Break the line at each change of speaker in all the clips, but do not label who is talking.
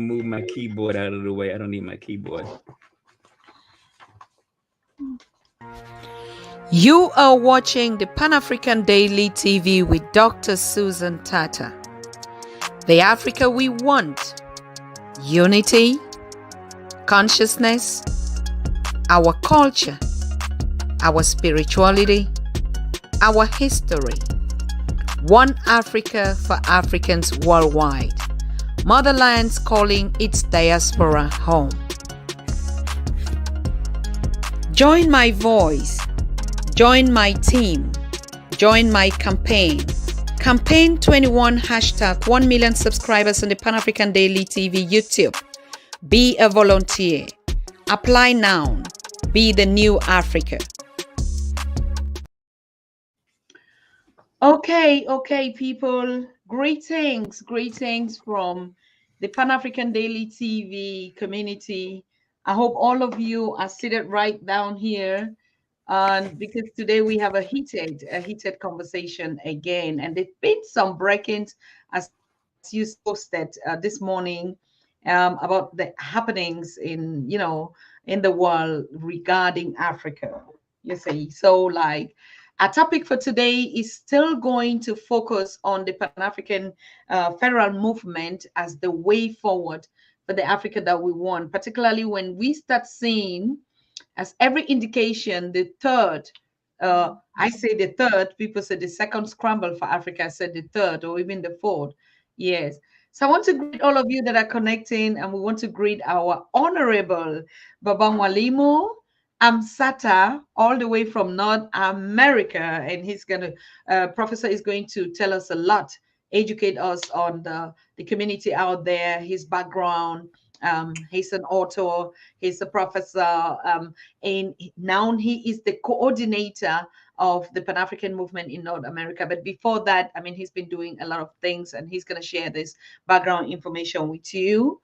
Move my keyboard out of the way. I don't need my keyboard.
You are watching the Pan-African Daily TV with Dr. Susan Tata. The Africa we want. Unity, consciousness, our culture, our spirituality, our history. One Africa for Africans worldwide. Motherlands calling its diaspora home. Join my voice. Join my team. Join my campaign. Campaign 21 hashtag 1 million subscribers on the Pan-African Daily TV YouTube. Be a volunteer. Apply now. Be the new Africa. Okay, people. Greetings from the Pan-African Daily TV community. I hope all of you are seated right down here. Because today we have a heated conversation again, and there's been some break-ins, as you posted this morning, about the happenings in the world regarding Africa. You see, so like our topic for today is still going to focus on the Pan-African federal movement as the way forward for the Africa that we want, particularly when we start seeing, as every indication, the third, I say the third, people say the second scramble for Africa, I said the third or even the fourth. Yes. So I want to greet all of you that are connecting, and we want to greet our honorable Baba Mwalimu, AMSATA, all the way from North America. And he's going to, Professor is going to tell us a lot, educate us on the community out there, his background. He's an author, he's a professor, and now he is the coordinator of the Pan-African movement in North America. But before that, I mean, he's been doing a lot of things, and he's going to share this background information with you,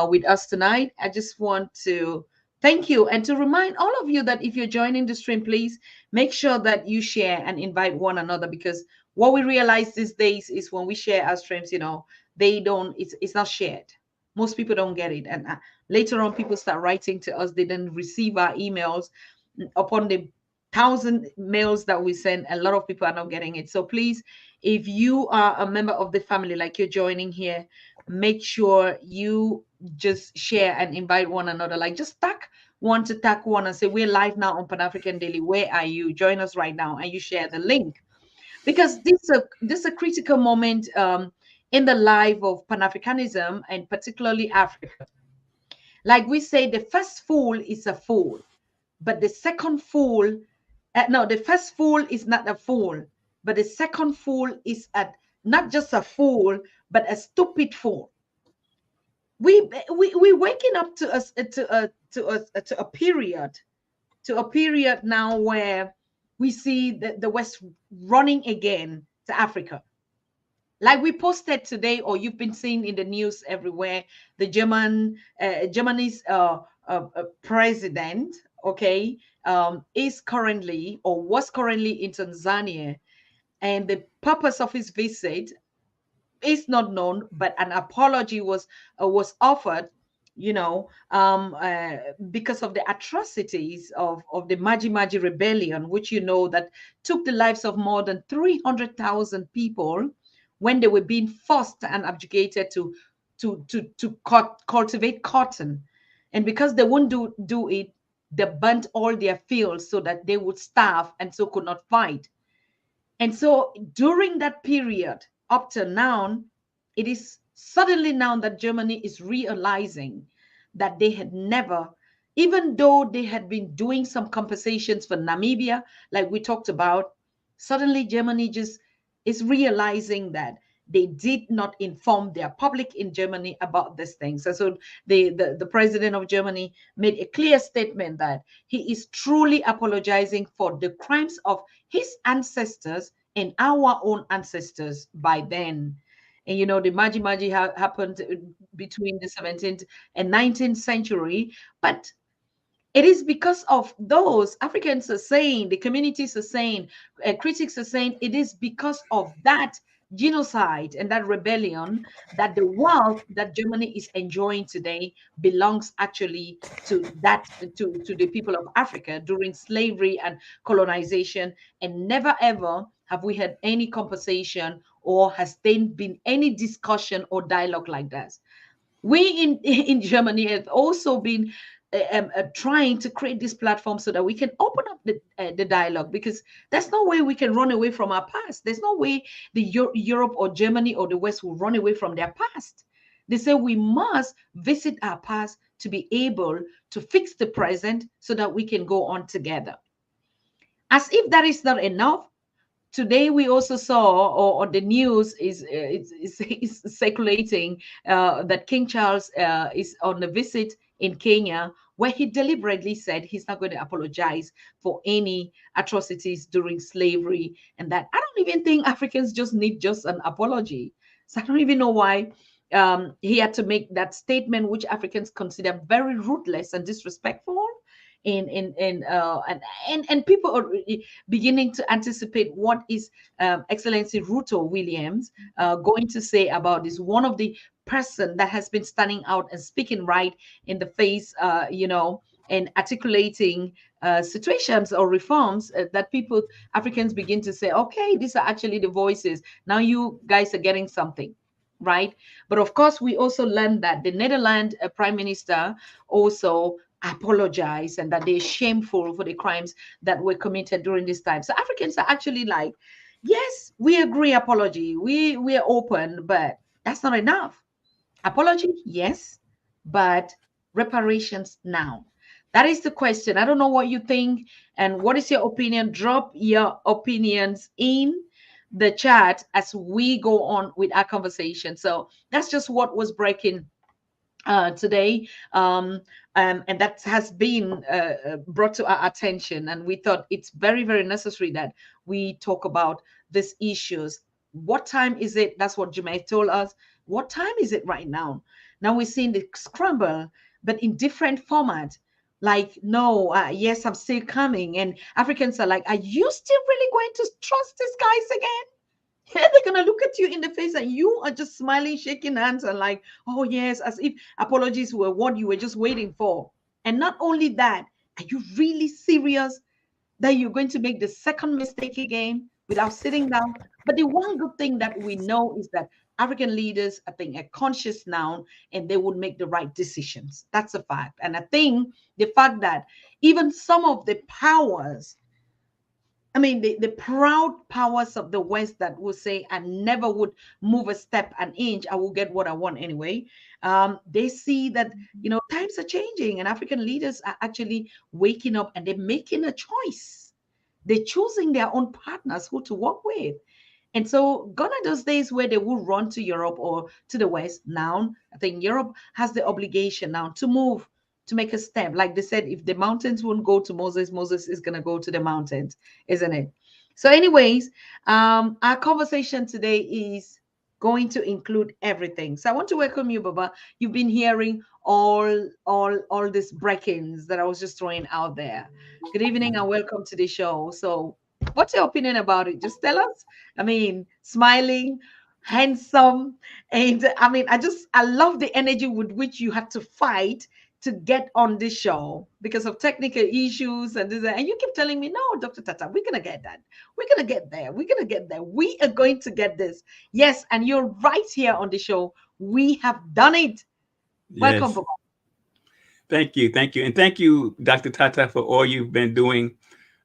with us tonight. I just want to thank you and to remind all of you that if you're joining the stream, please make sure that you share and invite one another, because what we realize these days is when we share our streams, it's not shared. Most people don't get it. And later on, people start writing to us. They didn't receive our emails. Upon the 1,000 mails that we send, a lot of people are not getting it. So please, if you are a member of the family, like you're joining here, make sure you just share and invite one another. Like just tag one and say, we're live now on Pan-African Daily. Where are you? Join us right now. And you share the link. Because this is a critical moment in the life of Pan-Africanism, and particularly Africa. Like we say, the first fool is a fool, but the second fool, the first fool is not a fool, but the second fool is not just a fool, but a stupid fool. We waking up to a period now where we see the West running again to Africa. Like we posted today, or you've been seeing in the news everywhere, the Germany's president, is currently or was currently in Tanzania, and the purpose of his visit is not known, but an apology was offered, because of the atrocities of the Maji Maji rebellion, which that took the lives of more than 300,000 people when they were being forced and subjugated to cultivate cotton. And because they wouldn't do it, they burnt all their fields so that they would starve and so could not fight. And so during that period, up to now, it is suddenly now that Germany is realizing that they had never, even though they had been doing some compensations for Namibia, like we talked about, suddenly Germany just is realizing that they did not inform their public in Germany about these things. And so the president of Germany made a clear statement that he is truly apologizing for the crimes of his ancestors and our own ancestors by then. And the Maji Maji happened between the 17th and 19th century, but it is because of those Africans are saying, the communities are saying, critics are saying, it is because of that genocide and that rebellion, that the wealth that Germany is enjoying today belongs actually to the people of Africa during slavery and colonization. And never ever have we had any conversation, or has there been any discussion or dialogue like that. We in Germany have also been trying to create this platform so that we can open up the dialogue, because there's no way we can run away from our past. There's no way Europe or Germany or the West will run away from their past. They say we must visit our past to be able to fix the present so that we can go on together. As if that is not enough, today we also saw, or the news is circulating, that King Charles is on a visit in Kenya, where he deliberately said he's not going to apologize for any atrocities during slavery, and that I don't even think Africans just need just an apology. So I don't even know why he had to make that statement, which Africans consider very ruthless and disrespectful. And people are beginning to anticipate what is Excellency Ruto Williams going to say about this. One of the person that has been standing out and speaking right in the face, and articulating situations or reforms that people, Africans, begin to say, okay, these are actually the voices. Now you guys are getting something. Right. But of course, we also learned that the Netherlands Prime Minister also apologize, and that they're shameful for the crimes that were committed during this time. So Africans are actually like, yes, we agree, apology, we are open, but that's not enough. Apology, yes, but reparations now. That is the question. I don't know what you think, and what is your opinion. Drop your opinions in the chat as we go on with our conversation. So that's just what was breaking today, and that has been brought to our attention, and we thought it's very, very necessary that we talk about these issues. What time is it? That's what Jemai told us. What time is it right now? Now we're seeing the scramble, but in different format. Like, no, yes, I'm still coming, and Africans are like, are you still really going to trust these guys again? Yeah, they're gonna look at you in the face and you are just smiling, shaking hands, and like, oh yes, as if apologies were what you were just waiting for. And not only that, are you really serious that you're going to make the second mistake again without sitting down? But the one good thing that we know is that African leaders, I think, are conscious now, and they would make the right decisions. That's a fact. And I think the fact that even some of the powers, I mean, the proud powers of the West that will say, I never would move a step, an inch, I will get what I want anyway. They see that, times are changing, and African leaders are actually waking up, and they're making a choice. They're choosing their own partners who to work with. And so, gone are those days where they will run to Europe or to the West. Now, I think Europe has the obligation now to move, to make a step. Like they said, if the mountains won't go to Moses, Moses is going to go to the mountains, isn't it? So, anyways, our conversation today is going to include everything. So I want to welcome you, Baba. You've been hearing all these break-ins that I was just throwing out there. Good evening and welcome to the show. So what's your opinion about it? Just tell us. I mean, smiling, handsome, and I mean, I love the energy with which you had to fight to get on this show because of technical issues and this, and you keep telling me, no, Dr. Tata, we're gonna get that. We're gonna get there. We're gonna get there. We are going to get this. Yes, and you're right here on the show. We have done it. Welcome,
Yes.
Baba.
Thank you. And thank you, Dr. Tata, for all you've been doing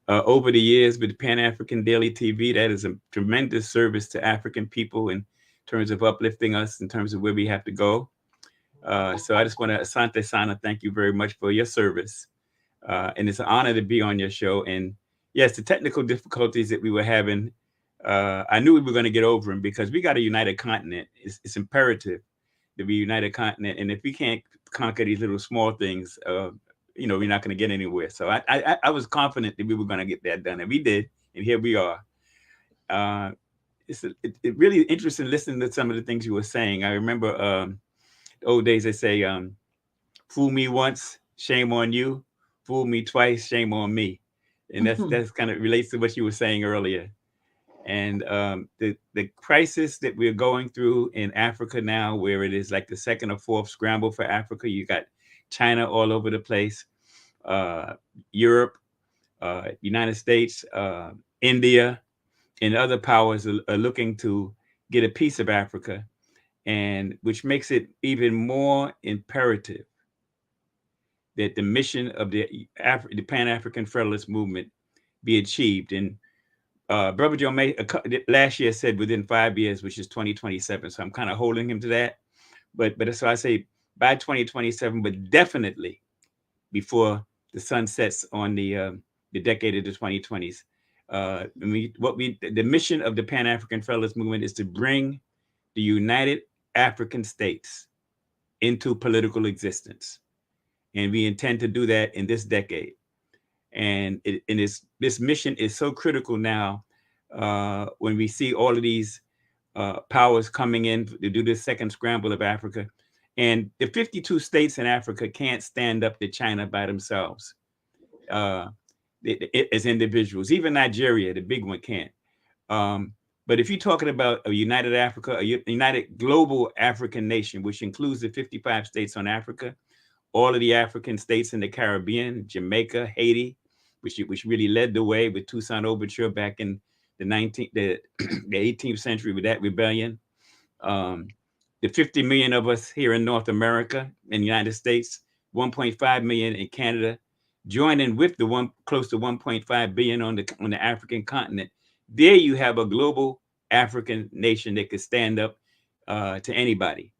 over the years with Pan-African Daily TV. That is a tremendous service to African people in terms of uplifting us, in terms of where we have to go. So I just want to, Asante Sana, thank you very much for your service. And it's an honor to be on your show. And yes, the technical difficulties that we were having, I knew we were going to get over them because we got a united continent. It's imperative to be a united continent. And if we can't conquer these little small things, we're not going to get anywhere. So I was confident that we were going to get that done, and we did. And here we are. It's really interesting listening to some of the things you were saying. I remember the old days, they say, fool me once, shame on you. Fool me twice, shame on me. And that's kind of relates to what you were saying earlier. And the crisis that we're going through in Africa now, where it is like the second or fourth scramble for Africa, you got China all over the place, uh, Europe, United States, India, and other powers are looking to get a piece of Africa, and which makes it even more imperative that the mission of the Pan-African Federalist movement be achieved. And Brother Joe May last year said within 5 years, which is 2027. So I'm kind of holding him to that. But so I say by 2027, but definitely before the sun sets on the decade of the 2020s. The mission of the Pan-African Federalist movement is to bring the United African States into political existence, and we intend to do that in this decade. And this mission is so critical now when we see all of these powers coming in to do this second scramble of Africa. And the 52 states in Africa can't stand up to China by themselves uh, as individuals. Even Nigeria, the big one, can't. But if you're talking about a united Africa, a united global African nation, which includes the 55 states on Africa, all of the African states in the Caribbean, Jamaica, Haiti, which really led the way with Toussaint Overture back in the 18th century with that rebellion. Um, the 50 million of us here in North America, in the United States, 1.5 million in Canada, joining with the close to 1.5 billion on the African continent. There you have a global African nation that could stand up to anybody,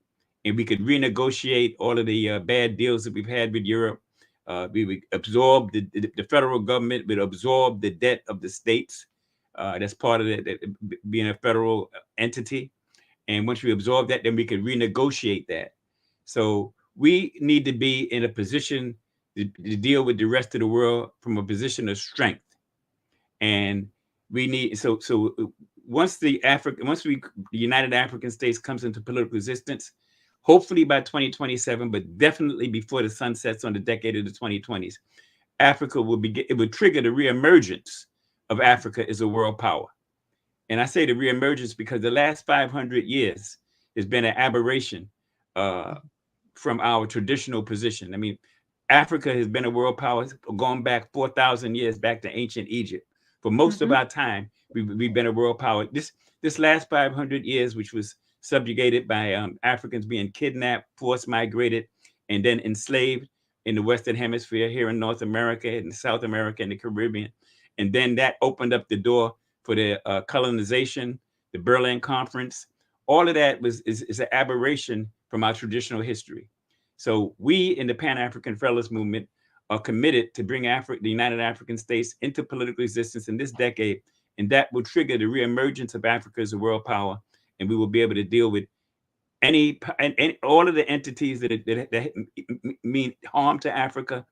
and we could renegotiate all of the bad deals that we've had with Europe. We would absorb the federal government would absorb the debt of the states. That's part of being a federal entity. And once we absorb that, then we can renegotiate that. So we need to be in a position to deal with the rest of the world from a position of strength. And we need once the United African States comes into political existence, hopefully by 2027, but definitely before the sun sets on the decade of the 2020s, Africa it would trigger the reemergence of Africa as a world power. And I say the reemergence because the last 500 years has been an aberration from our traditional position. I mean, Africa has been a world power going back 4,000 years back to ancient Egypt. For most of our time, we've been a world power. This last 500 years, which was subjugated by Africans being kidnapped, forced migrated, and then enslaved in the Western Hemisphere, here in North America, and South America, and the Caribbean. And then that opened up the door for the colonization, the Berlin Conference. All of that is an aberration from our traditional history. So we in the Pan-African Federalist movement are committed to bring the United African States into political existence in this decade, and that will trigger the reemergence of Africa as a world power, and we will be able to deal with all of the entities that mean harm to Africa.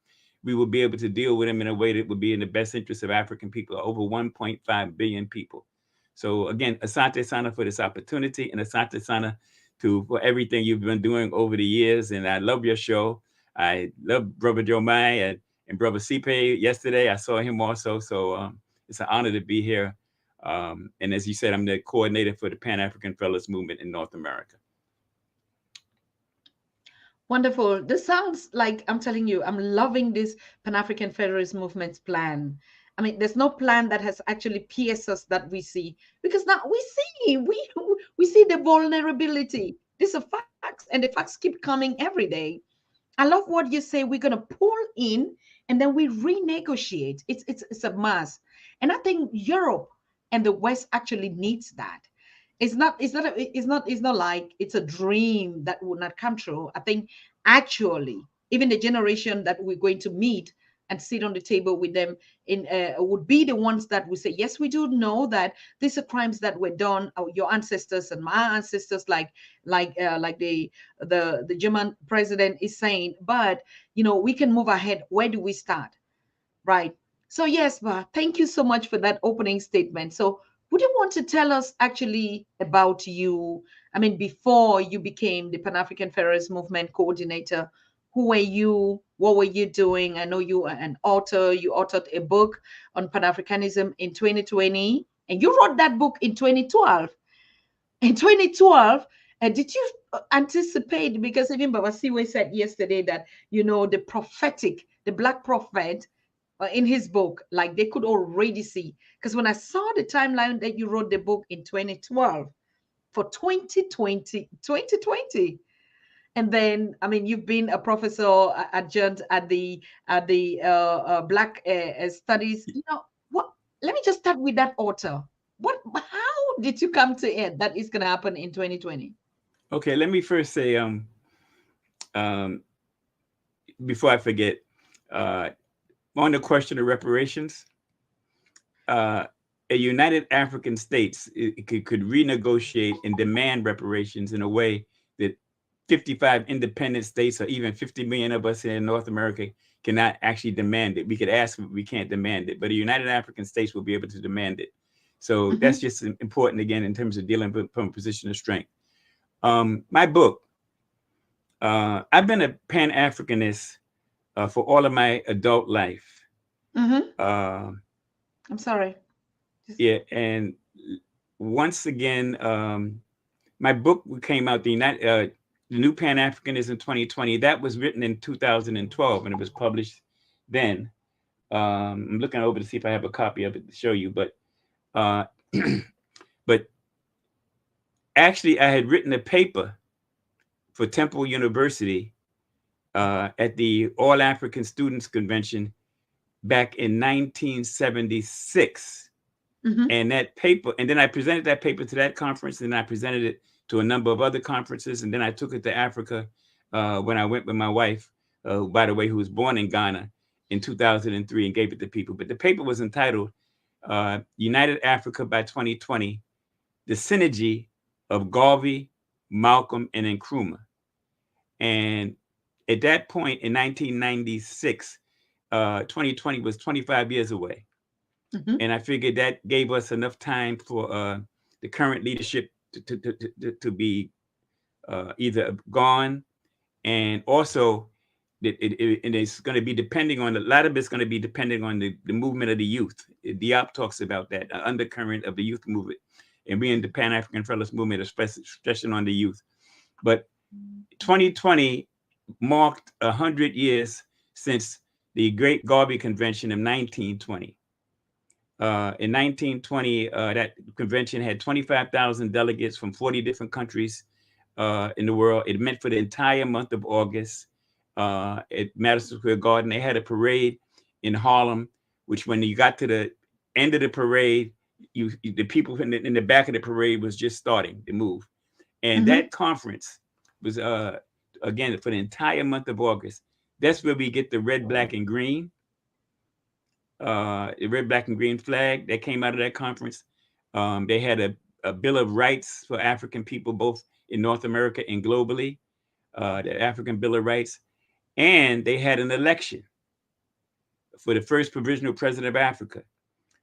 We will be able to deal with them in a way that would be in the best interest of African people, over 1.5 billion people. So again, Asante Sana for this opportunity, and Asante Sana for everything you've been doing over the years. And I love your show. I love Brother Joe Mai and Brother Sipe yesterday. I saw him also. So it's an honor to be here. And as you said, I'm the coordinator for the Pan-African Federalist Movement in North America.
Wonderful. This sounds like, I'm telling you, I'm loving this Pan-African Federalist Movement's plan. I mean, there's no plan that has actually pierced us that we see, because now we see the vulnerability. These are facts, and the facts keep coming every day. I love what you say. We're gonna pull in and then we renegotiate. It's a must, and I think Europe and the West actually needs that. It's not like it's a dream that will not come true. I think actually even the generation that we're going to meet and sit on the table with them in would be the ones that will say, yes, we do know that these are crimes that were done, your ancestors and my ancestors, like the German president is saying, but we can move ahead. Where do we start? Right. So yes, Ba, thank you so much for that opening statement. So would you want to tell us actually about you? I mean, before you became the Pan-African Federalist Movement coordinator, who were you? What were you doing? I know you are an author. You authored a book on Pan-Africanism in 2020, And you wrote that book in 2012. In 2012, did you anticipate, because even Baba Siwe said yesterday that, you know, the prophetic, the black prophet in his book, like they could already see. Because when I saw the timeline that you wrote the book in 2012 for 2020, and then, I mean, you've been a professor adjunct at the Black Studies. You know what? Let me just start with that author. How did you come to it that is going to happen in 2020?
Okay, let me first say, before I forget, on the question of reparations, a United African States could renegotiate and demand reparations in a way that 55 independent states, or even 50 million of us in North America, cannot actually demand it. We could ask, but we can't demand it. But a United African States will be able to demand it. So that's just important, again, in terms of dealing from a position of strength. My book, I've been a Pan-Africanist for all of my adult life.
I'm sorry.
Yeah, and once again, my book came out, the New Pan-Africanism 2020. That was written in 2012, and it was published then. I'm looking over to see if I have a copy of it to show you, but but actually, I had written a paper for Temple University at the All African Students Convention back in 1976. And that paper, and then I presented that paper to that conference, and I presented it to a number of other conferences, and then I took it to Africa when I went with my wife, by the way, who was born in Ghana in 2003, and gave it to people. But the paper was entitled United Africa by 2020, the Synergy of Garvey, Malcolm, and Nkrumah. And at that point in 1996, 2020 was 25 years away. And I figured that gave us enough time for the current leadership to be either gone, and also and it's going to be depending on, a lot of it's going to be depending on the movement of the youth. Diop talks about that undercurrent of the youth movement, and we in the Pan-African Federalist movement, especially on the youth. But 2020 marked 100 years since the Great Garvey Convention of 1920. In 1920, that convention had 25,000 delegates from 40 different countries in the world. It met for the entire month of August at Madison Square Garden. They had a parade in Harlem, which when you got to the end of the parade, the people in the back of the parade was just starting to move. And that conference was, again, for the entire month of August. That's where we get the red, black, and green. The red, black, and green flag that came out of that conference. They had a Bill of Rights for African people, both in North America and globally, the African Bill of Rights. And they had an election for the first provisional president of Africa.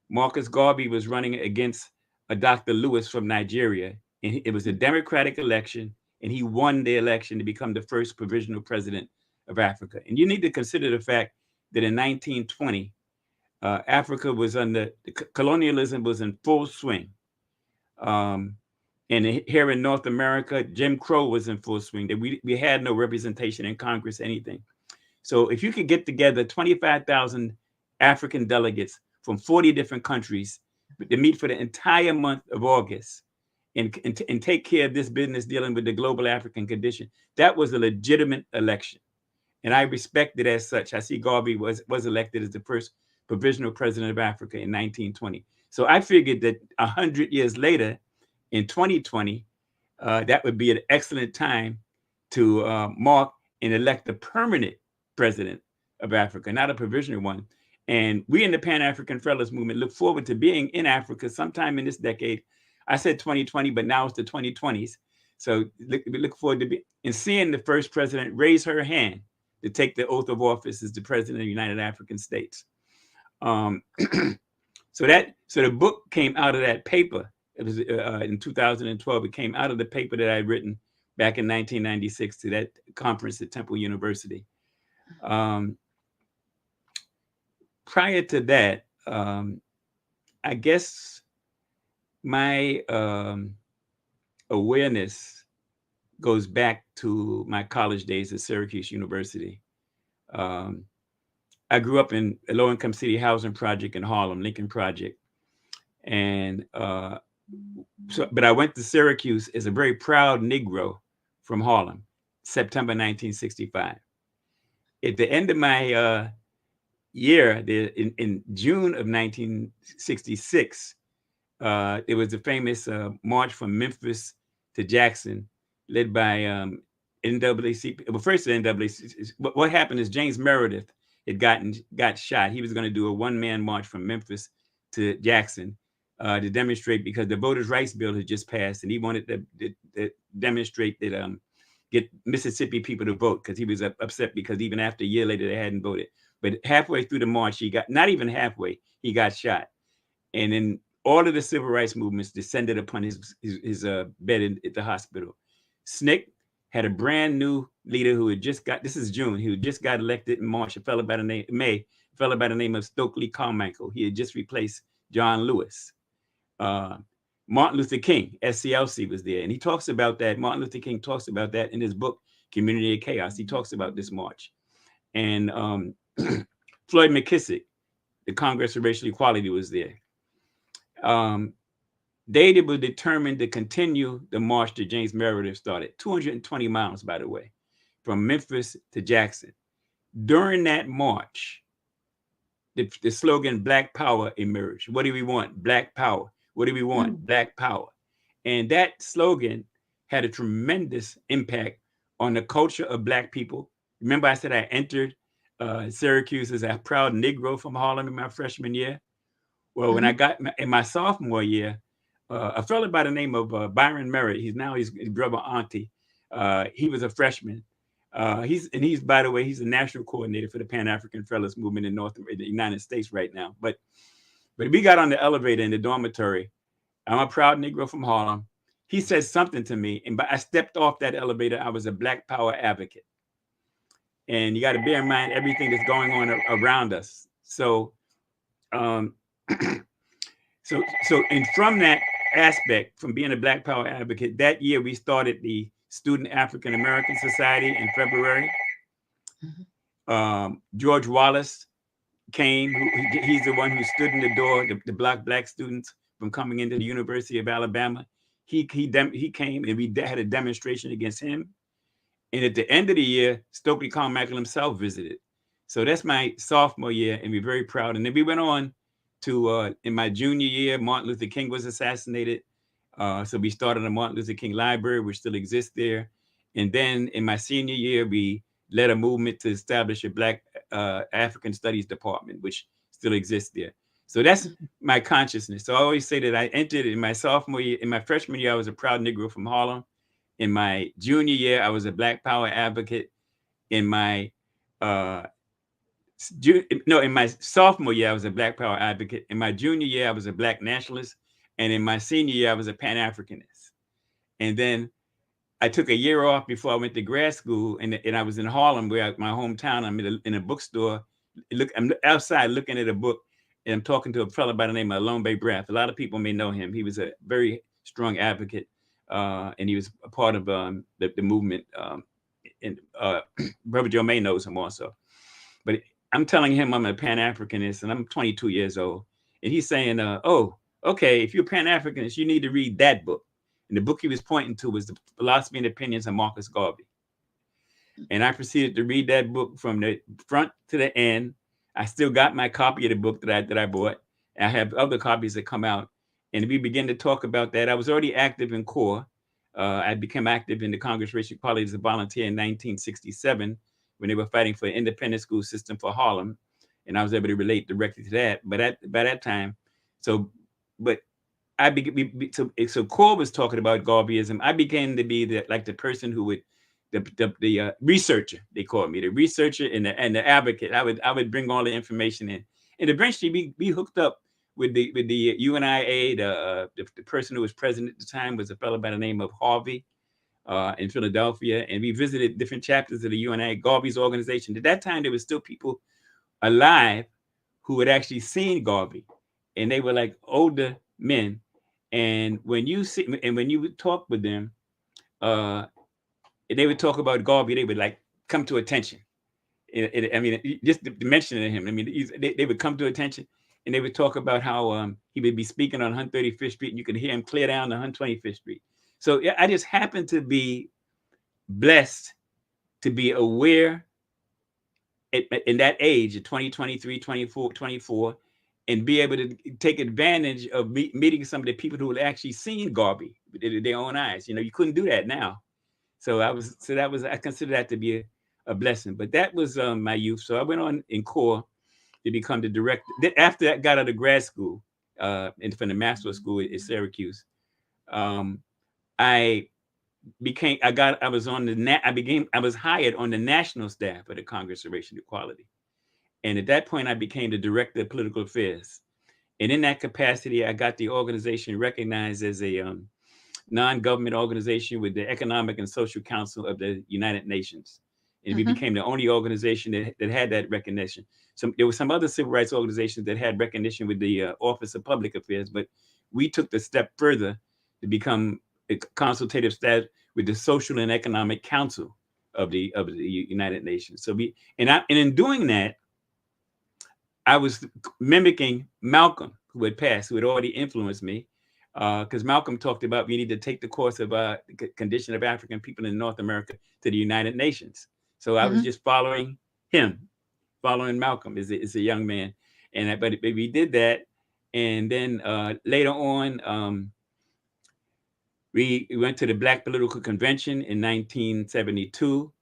Marcus Garvey was running against a Dr. Lewis from Nigeria. And it was a democratic election, and he won the election to become the first provisional president of Africa. And you need to consider the fact that in 1920, Africa was under colonialism was in full swing. And here in North America, Jim Crow was in full swing. We had no representation in Congress, anything. So if you could get together 25,000 African delegates from 40 different countries to meet for the entire month of August and take care of this business dealing with the global African condition, that was a legitimate election. And I respect it as such. I see Garvey was elected as the first provisional president of Africa in 1920. So I figured that 100 years later, in 2020, that would be an excellent time to mark and elect a permanent president of Africa, not a provisional one. And we in the Pan-African Federalist movement look forward to being in Africa sometime in this decade. I said 2020, but now it's the 2020s. So we look forward to seeing the first president raise her hand to take the oath of office as the president of the United African States. So the book came out of that paper. It was in 2012. It came out of the paper that I had written back in 1996 to that conference at Temple University. Prior to that, I guess my awareness goes back to my college days at Syracuse University. Um, I grew up in a low-income city housing project in Harlem, Lincoln Project, and but I went to Syracuse as a very proud Negro from Harlem, September 1965. At the end of my year, in June of 1966, it was a famous march from Memphis to Jackson, led by NAACP. Well, first the NAACP. What happened is James Meredith had got shot. He was going to do a one-man march from Memphis to Jackson to demonstrate, because the Voters' Rights Bill had just passed, and he wanted to demonstrate that get Mississippi people to vote, because he was upset because even after a year later they hadn't voted. But halfway through the march, he got, not even halfway, he got shot. And then all of the civil rights movements descended upon his bed at the hospital. SNCC had a brand new leader who had just got, this is June, who just got elected in March, a fellow by the name, May, a fellow by the name of Stokely Carmichael. He had just replaced John Lewis. Martin Luther King, SCLC, was there. And he talks about that. Martin Luther King talks about that in his book, Community of Chaos. He talks about this march. And Floyd McKissick, the Congress of Racial Equality, was there. They were determined to continue the march that James Meredith started, 220 miles, by the way, from Memphis to Jackson. During that march, the slogan Black Power emerged. What do we want? Black Power. What do we want? Black Power. And that slogan had a tremendous impact on the culture of Black people. Remember, I said I entered Syracuse as a proud Negro from Harlem in my freshman year. Well, when I got in my sophomore year, a fellow by the name of Byron Merritt, he's his brother Auntie. He was a freshman. He's by the way, he's the national coordinator for the Pan-African Federalist movement in the United States right now. But we got on the elevator in the dormitory. I'm a proud Negro from Harlem. He said something to me, and I stepped off that elevator. I was a Black Power advocate. And you got to bear in mind everything that's going on around us. So, and from that aspect, from being a Black Power advocate, that year we started the Student African American Society in February. George Wallace came. He's the one who stood in the door to block Black students from coming into the University of Alabama. He came, and we had a demonstration against him. And at the end of the year, Stokely Carmichael himself visited. So that's my sophomore year, and we're very proud. And then we went on to, in my junior year, Martin Luther King was assassinated. So we started a Martin Luther King Library, which still exists there. And then in my senior year, we led a movement to establish a Black African Studies Department, which still exists there. So that's my consciousness. So I always say that I entered in my sophomore year. In my freshman year, I was a proud Negro from Harlem. In my junior year, I was a Black Power advocate. In my in my sophomore year, I was a Black Power advocate. In my junior year, I was a Black nationalist. And in my senior year, I was a Pan-Africanist. And then I took a year off before I went to grad school, and I was in Harlem, my hometown. I'm in a bookstore. I'm outside looking at a book, and I'm talking to a fellow by the name of Alombe Brath. A lot of people may know him. He was a very strong advocate, and he was a part of the movement. And Brother Joe May knows him also. But I'm telling him I'm a Pan-Africanist, and I'm 22 years old. And he's saying, oh, okay, if you're Pan-Africanist, you need to read that book. And the book he was pointing to was The Philosophy and Opinions of Marcus Garvey. And I proceeded to read that book from the front to the end. I still got my copy of the book that I bought. I have other copies that come out. And we began to talk about that. I was already active in CORE. I became active in the Congress Racial Equality as a volunteer in 1967 when they were fighting for an independent school system for Harlem. And I was able to relate directly to that. But by that time, so CORE was talking about Garveyism. I began to be the person who would, the researcher, they called me, the researcher and the advocate. I would bring all the information in. And eventually we hooked up with the UNIA. The person who was president at the time was a fellow by the name of Harvey in Philadelphia. And we visited different chapters of the UNIA, Garvey's organization. At that time, there were still people alive who had actually seen Garvey. And they were like older men. And when you see, and when you would talk with them, they would talk about Garvey, they would like come to attention. I mean, just the mentioning him. I mean, they would come to attention, and they would talk about how he would be speaking on 135th Street, and you could hear him clear down the 125th Street. So I just happened to be blessed to be aware in that age of 20, 23, 24, 24, and be able to take advantage of meeting some of the people who had actually seen Garvey with their own eyes. You know, you couldn't do that now. So I consider that to be a blessing. But that was my youth. So I went on in Corps to become the director. After I got out of grad school, and from the Maxwell School at Syracuse, I was hired on the national staff of the Congress of Racial Equality. And at that point, I became the director of political affairs. And in that capacity, I got the organization recognized as a non-government organization with the Economic and Social Council of the United Nations. And we became the only organization that had that recognition. There were some other civil rights organizations that had recognition with the Office of Public Affairs, but we took the step further to become a consultative staff with the Social and Economic Council of the United Nations. So in doing that, I was mimicking Malcolm, who had passed, who had already influenced me, because Malcolm talked about we need to take the course of the condition of African people in North America to the United Nations. So I was just following Malcolm as a young man, but we did that, and then later on, we went to the Black Political Convention in 1972.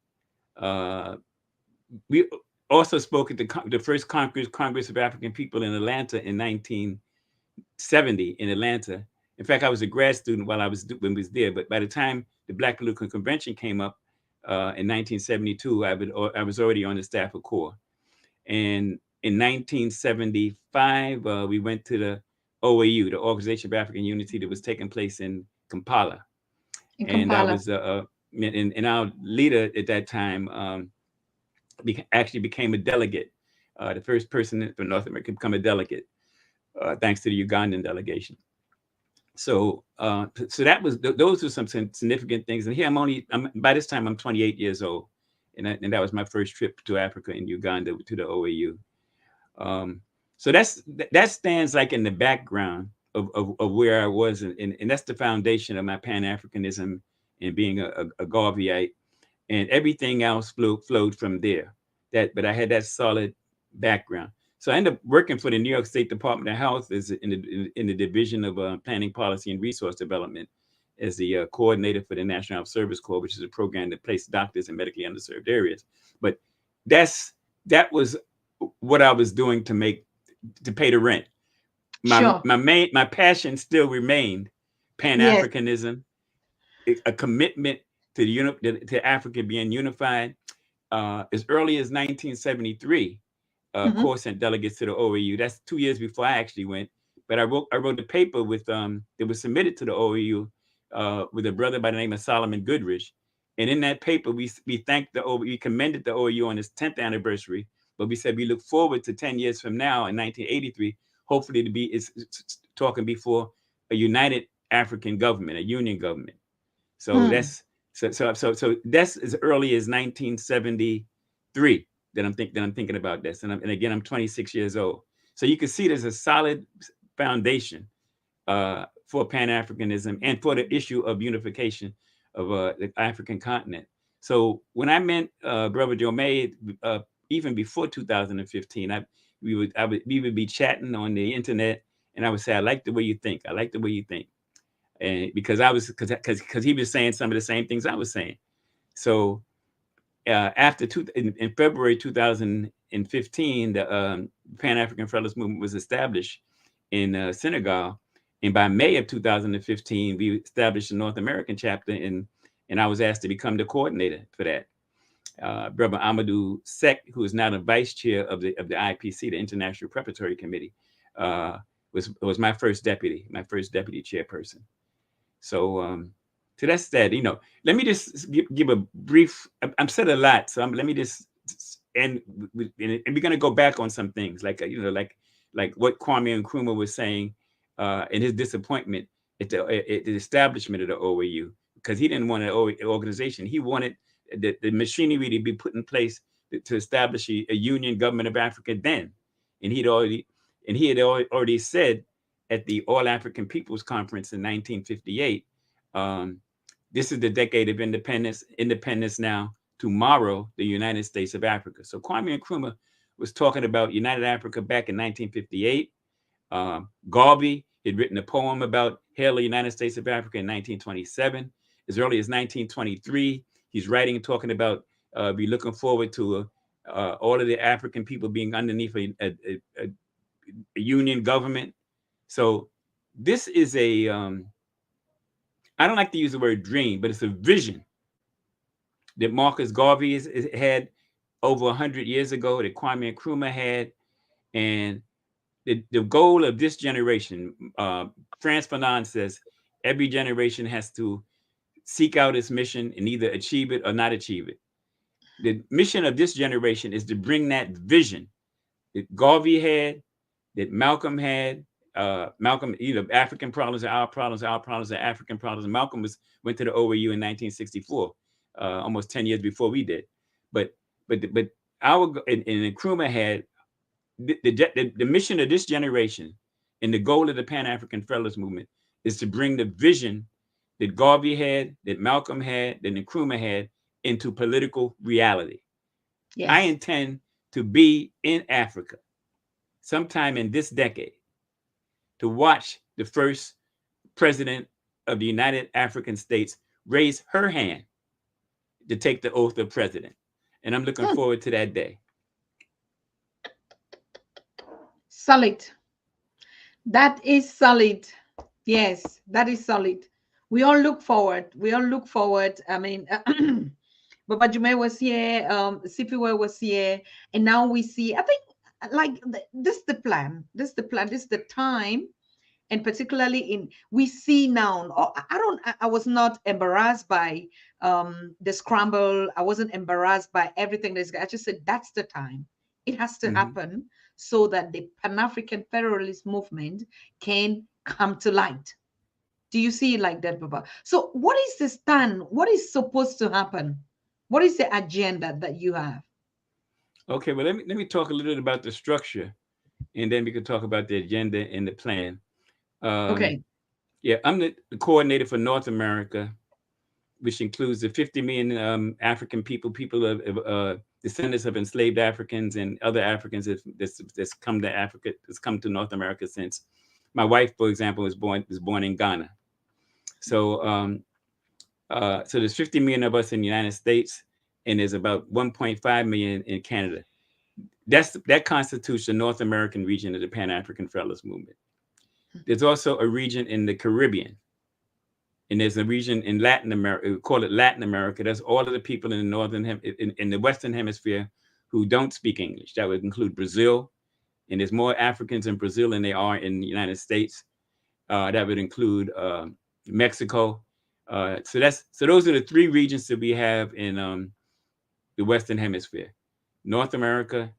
We also spoke at the first Congress of African People in Atlanta in 1970 in Atlanta. In fact, I was a grad student when I was there, but by the time the Black Political Convention came up in 1972, I was already on the staff of Corps. And in 1975, we went to the OAU, the Organization of African Unity, that was taking place in Kampala. And I was, and our leader at that time actually became a delegate, the first person from North America to become a delegate, thanks to the Ugandan delegation. So those are some significant things. And here by this time I'm 28 years old, and that was my first trip to Africa in Uganda to the OAU. So that stands like in the background of where I was, and that's the foundation of my Pan-Africanism and being a Garveyite, and everything else flowed from there. But I had that solid background. So I ended up working for the New York State Department of Health in the Division of Planning, Policy, and Resource Development as the coordinator for the National Health Service Corps, which is a program that places doctors in medically underserved areas. But that was what I was doing to pay the rent. My passion still remained Pan-Africanism, a commitment to Africa being unified. As early as 1973, Corps sent delegates to the OAU. That's 2 years before I actually went. But I wrote a paper that was submitted to the OAU with a brother by the name of Solomon Goodrich. And in that paper, we thanked we commended the OAU on its 10th anniversary. But we said we look forward to 10 years from now in 1983, hopefully to be talking before a united African government, a union government. So that's as early as 1973 that I'm thinking about this. And again, I'm 26 years old. So you can see there's a solid foundation for Pan-Africanism and for the issue of unification of the African continent. So when I met Brother Jomay, even before 2015, we would be chatting on the internet, and I would say, I like the way you think. I like the way you think. And because he was saying some of the same things I was saying. So in February 2015, the Pan-African Federalist movement was established in Senegal. And by May of 2015, we established a North American chapter, and I was asked to become the coordinator for that. Brother Amadou Sek, who is now the vice chair of the IPC, the International Preparatory Committee, was my first deputy chairperson. So that's that. Let me just give a brief. I've said a lot, so let me just end. And we're gonna go back on some things, like what Kwame Nkrumah was saying, and his disappointment at the establishment of the OAU, because he didn't want an organization. He wanted the machinery to be put in place to establish a union government of Africa then. And he had already said at the All African Peoples Conference in 1958, this is the decade of independence. Independence now, tomorrow, the United States of Africa. So Kwame Nkrumah was talking about United Africa back in 1958. Garvey had written a poem about Hail the United States of Africa in 1927. As early as 1923, he's writing and talking about be looking forward to all of the African people being underneath a union government. So this is a, I don't like to use the word dream, but it's a vision that Marcus Garvey had over 100 years ago, that Kwame Nkrumah had. And the goal of this generation, Frantz Fanon says, every generation has to seek out its mission and either achieve it or not achieve it. The mission of this generation is to bring that vision that Garvey had, that Malcolm had. Malcolm, African problems are our problems are African problems. And Malcolm went to the OAU in 1964, almost 10 years before we did. But our and Nkrumah had the mission of this generation, and the goal of the Pan-African Federalist movement is to bring the vision that Garvey had, that Malcolm had, that Nkrumah had into political reality. Yes. I intend to be in Africa sometime in this decade to watch the first president of the United African States raise her hand to take the oath of president. And I'm looking forward to that day.
Solid. That is solid. Yes, that is solid. We all look forward. I mean, Baba Jume was here, Sipiwe was here, and now we see, I think, like, this is the plan. This is the time. And particularly we see now, I was not embarrassed by the scramble. I wasn't embarrassed by everything. I just said, that's the time. It has to happen so that the Pan-African Federalist movement can come to light. Do you see it like that, Baba? So what is the stand? What is supposed to happen? What is the agenda that you have?
Okay, well, let me talk a little bit about the structure, and then we can talk about the agenda and the plan.
Okay.
Yeah, I'm the coordinator for North America, which includes the 50 million African people of descendants of enslaved Africans and other Africans that's come to Africa, that's come to North America since. My wife, for example, was born in Ghana. So so there's 50 million of us in the United States, and there's about 1.5 million in Canada. That constitutes the North American region of the Pan-African Federalist movement. There's also a region in the Caribbean, and there's a region in Latin America. We call it Latin America. That's all of the people in the in the Western Hemisphere who don't speak English. That would include Brazil, and there's more Africans in Brazil than there are in the United States. That would include Mexico. So those are the three regions that we have in the Western Hemisphere: North America,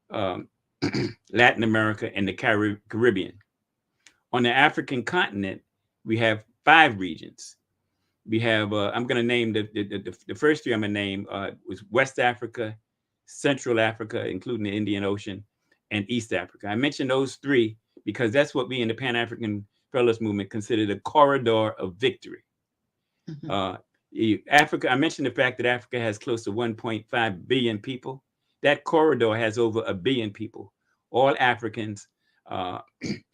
Latin America, and the Caribbean. On the African continent, we have 5 regions. We have, I'm going to name the first 3 I'm going to name was West Africa, Central Africa, including the Indian Ocean, and East Africa. I mentioned those 3 because that's what we in the Pan-African Federalist movement consider the corridor of victory. Africa, I mentioned the fact that Africa has close to 1.5 billion people. That corridor has over 1 billion people, all Africans.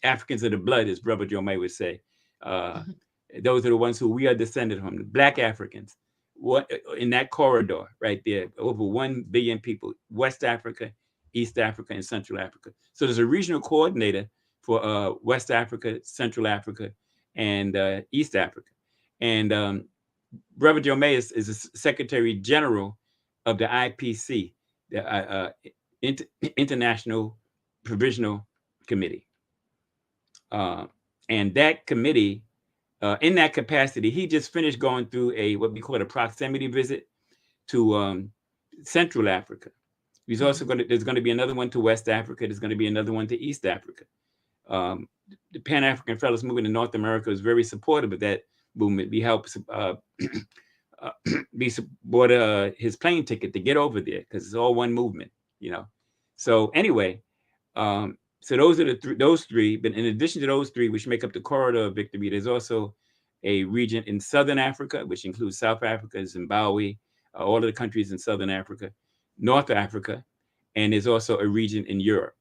Africans of the blood, as Brother Joe May would say. Those are the ones who we are descended from. Black Africans, what in that corridor right there, over 1 billion people, West Africa, East Africa, and Central Africa. So there's a regional coordinator for West Africa, Central Africa, and East Africa. And Brother Joe May is the Secretary General of the IPC, the International Provisional Committee. And that committee, in that capacity, he just finished going through what we call a proximity visit to Central Africa. He's also there's going to be another one to West Africa. There's going to be another one to East Africa. The Pan-African Federalist movement in North America is very supportive of that movement. We helped be bought his plane ticket to get over there because it's all one movement, you know. So anyway, so those are those three. But in addition to those three, which make up the corridor of victory, there's also a region in Southern Africa, which includes South Africa, Zimbabwe, all of the countries in Southern Africa, North Africa, and there's also a region in Europe.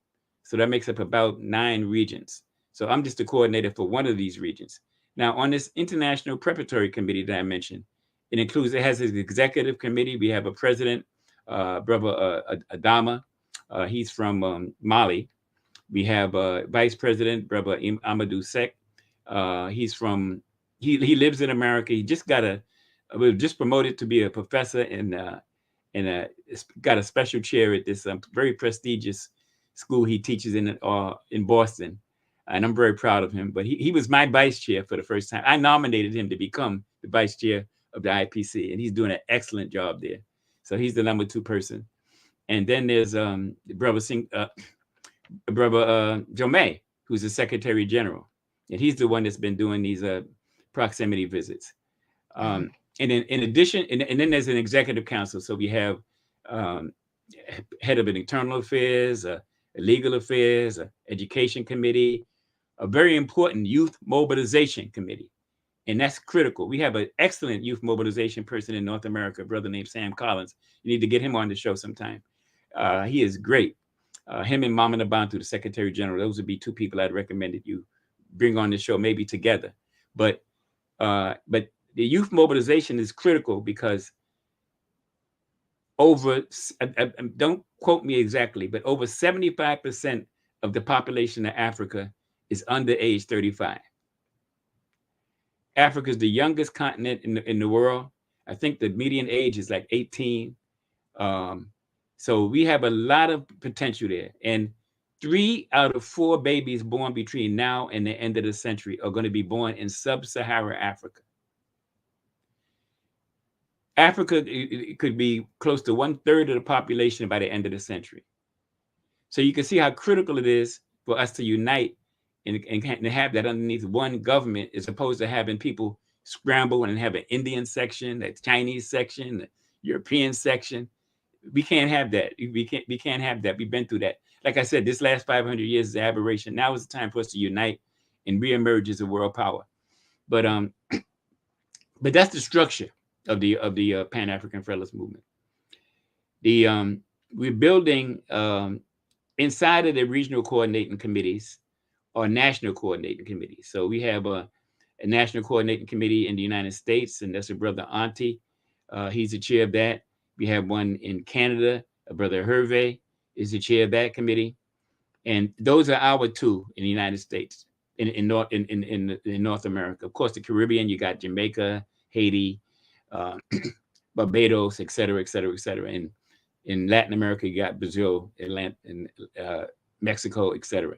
So that makes up about 9 regions. So I'm just the coordinator for one of these regions. Now, on this international preparatory committee that I mentioned, it has an executive committee. We have a president, Brother Adama. He's from Mali. We have a vice president, Brother Amadou Sek. He lives in America. He just was just promoted to be a professor and got a special chair at this very prestigious school he teaches in Boston. And I'm very proud of him. But he was my vice chair for the first time. I nominated him to become the vice chair of the IPC, and he's doing an excellent job there. So he's the number 2 person. And then there's Brother Jomé, who's the Secretary General, and he's the one that's been doing these proximity visits. And then in addition, and then there's an executive council. So we have head of an internal affairs, a legal affairs, a education committee, a very important youth mobilization committee. And that's critical. We have an excellent youth mobilization person in North America, a brother named Sam Collins. You need to get him on the show sometime. He is great. Him and Mama Nabantu, the Secretary General, those would be 2 people I'd recommended you bring on the show, maybe together. But the youth mobilization is critical because don't quote me exactly, but over 75% of the population of Africa is under age 35. Africa is the youngest continent in the world. I think the median age is like 18. So we have a lot of potential there. And 3 out of 4 babies born between now and the end of the century are going to be born in sub-Saharan Africa. Africa it could be close to 1/3 of the population by the end of the century. So you can see how critical it is for us to unite and have that underneath one government, as opposed to having people scramble and have an Indian section, a Chinese section, a European section. We can't have that. We can't have that. We've been through that. Like I said, this last 500 years is an aberration. Now is the time for us to unite and reemerge as a world power. But that's the structure of the Pan-African Federalist movement. We're building inside of the regional coordinating committees or national coordinating committees. So we have a national coordinating committee in the United States, and that's a brother Auntie. He's the chair of that. We have one in Canada, a brother Hervé is the chair of that committee. And those are our 2 in the United States, in North America. Of course, the Caribbean, you got Jamaica, Haiti, Barbados, et cetera, et cetera, et cetera. And in Latin America, you got Brazil, and Mexico, et cetera.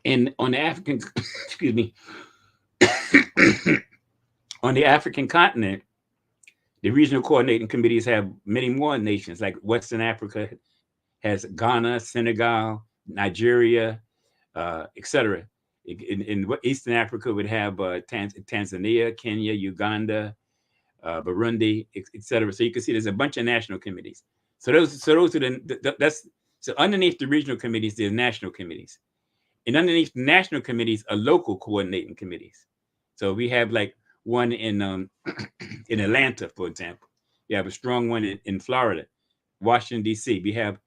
And on the African, excuse me, on the African continent, the regional coordinating committees have many more nations, like Western Africa has Ghana, Senegal, Nigeria, et cetera. In Eastern Africa would have Tanzania, Kenya, Uganda, Burundi, et cetera. So you can see there's a bunch of national committees. So those are so underneath the regional committees, there's national committees. And underneath the national committees are local coordinating committees. So we have like one in Atlanta, for example. You have a strong one in Florida, Washington, D.C. We have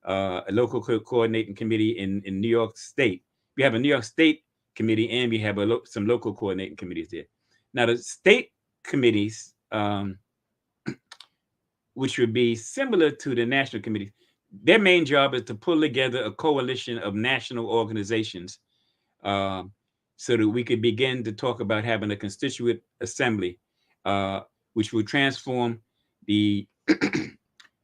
a local coordinating committee in New York State. We have a New York State committee, and we have some local coordinating committees there. Now, the state committees, which would be similar to the national committees, their main job is to pull together a coalition of national organizations so that we could begin to talk about having a constituent assembly, which will transform the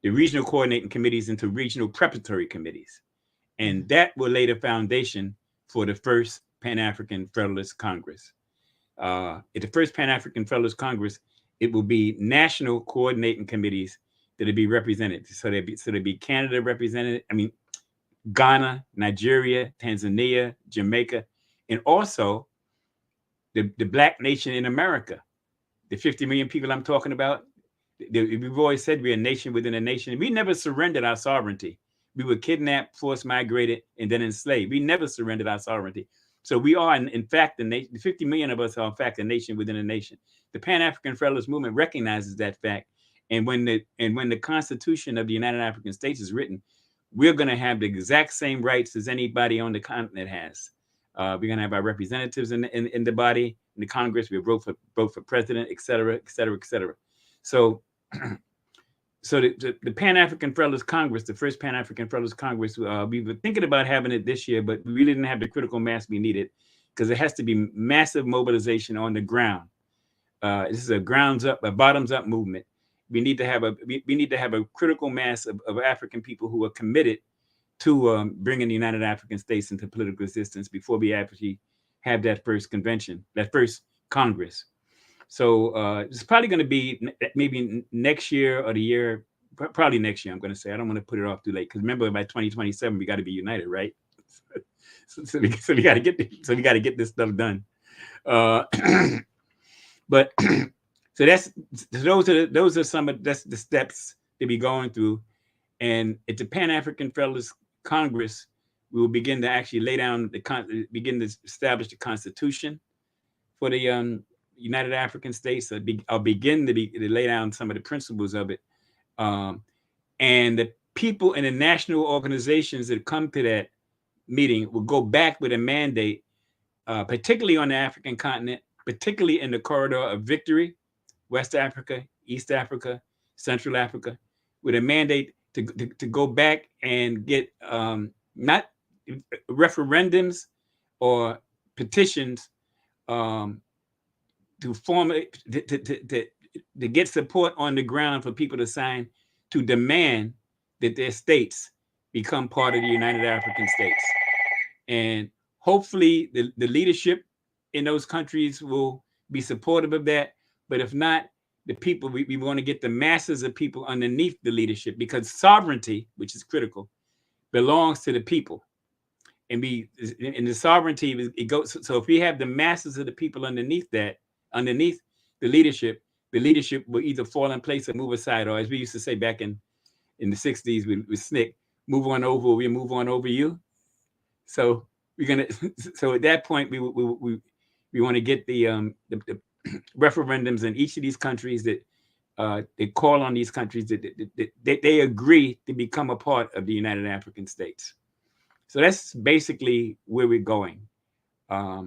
regional coordinating committees into regional preparatory committees. And that will lay the foundation for the first Pan-African Federalist Congress. At the first Pan-African Federalist Congress, it will be national coordinating committees that'll be represented. So there'll be Canada represented. I mean, Ghana, Nigeria, Tanzania, Jamaica, and also the Black nation in America. The 50 million people I'm talking about, we've always said we're a nation within a nation. We never surrendered our sovereignty. We were kidnapped, forced migrated, and then enslaved. We never surrendered our sovereignty. So we are, in fact, the nation. 50 million of us are, in fact, a nation within a nation. The Pan-African Federalist Movement recognizes that fact. And when the Constitution of the United African States is written, we're going to have the exact same rights as anybody on the continent has. We're going to have our representatives in the body, in the Congress. We vote for president, et cetera, et cetera, et cetera. So the Pan-African Federalist Congress, the first Pan-African Federalist Congress, we were thinking about having it this year, but we really didn't have the critical mass we needed because it has to be massive mobilization on the ground. This is a bottoms-up movement. We need to have a critical mass of African people who are committed to bringing the United African States into political existence before we actually have that first convention, that first Congress. So it's probably going to be maybe next year or the year, probably next year. I'm going to say I don't want to put it off too late because remember by 2027 we got to be united, right? So we got to get this stuff done. But those are some of the steps to be going through, and at the Pan-African Federalist Congress, we will begin to actually begin to establish the Constitution for the United African States. I'll begin to lay down some of the principles of it, and the people in the national organizations that come to that meeting will go back with a mandate, particularly on the African continent, particularly in the corridor of victory, West Africa, East Africa, Central Africa, with a mandate to go back and get not referendums or petitions to get support on the ground for people to sign to demand that their states become part of the United African States. And hopefully the leadership in those countries will be supportive of that. But if not, the people, we want to get the masses of people underneath the leadership, because sovereignty, which is critical, belongs to the people. And the sovereignty, it goes. So if we have the masses of the people underneath the leadership will either fall in place or move aside, or as we used to say back in the 60s with SNCC, move on over, or we move on over you. So so at that point we want to get the referendums in each of these countries that they call on these countries that they agree to become a part of the United African States. So that's basically where we're going. I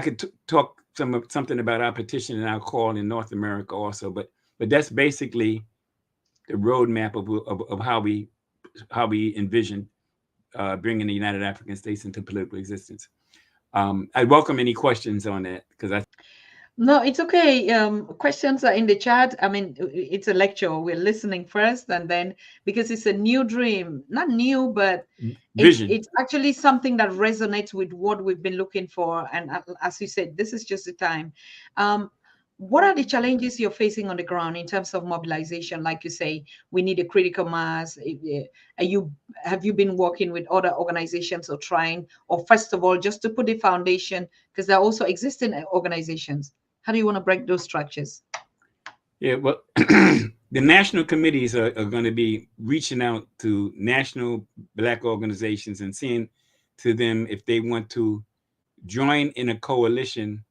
could talk something about our petition and our call in North America also, but that's basically the roadmap of how we envision bringing the United African States into political existence. I welcome any questions on that because
No, it's okay. Questions are in the chat. I mean, it's a lecture. We're listening first, and then because it's a new dream, not new, but
vision.
It's actually something that resonates with what we've been looking for. And as you said, this is just the time. What are the challenges you're facing on the ground in terms of mobilization? Like you say, we need a critical mass. Have you been working with other organizations or trying, or first of all, just to put the foundation, because there are also existing organizations. How do you want to break those structures?
Yeah, well, the national committees are going to be reaching out to national Black organizations and seeing to them if they want to join in a coalition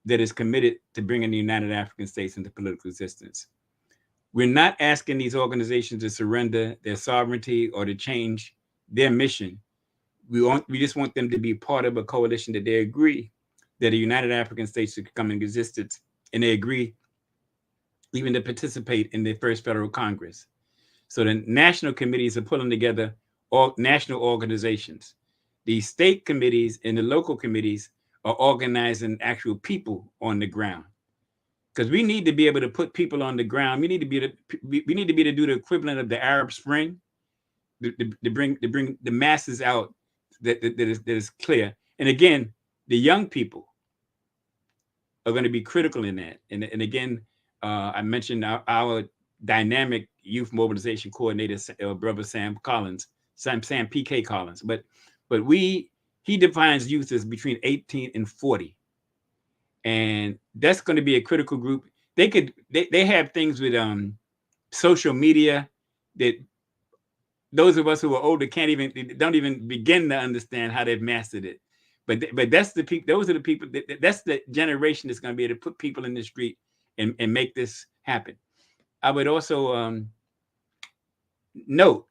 that is committed to bringing the United African States into political existence. We're not asking these organizations to surrender their sovereignty or to change their mission. We just want them to be part of a coalition that they agree that the United African States should come into existence, and they agree even to participate in the first Federal Congress. So the national committees are pulling together all national organizations. The state committees and the local committees are organizing actual people on the ground, because we need to be able to put people on the ground. We need to be able to do the equivalent of the Arab Spring, to bring the masses out that is clear. And again, the young people are going to be critical in that. And again, I mentioned our dynamic youth mobilization coordinator, Brother Sam Collins, So I'm saying PK Collins, but he defines youth as between 18 and 40. And that's going to be a critical group. They have things with social media that those of us who are older don't even begin to understand how they've mastered it. But that's the people. Those are the people. That's the generation that's going to be able to put people in the street and make this happen. I would also note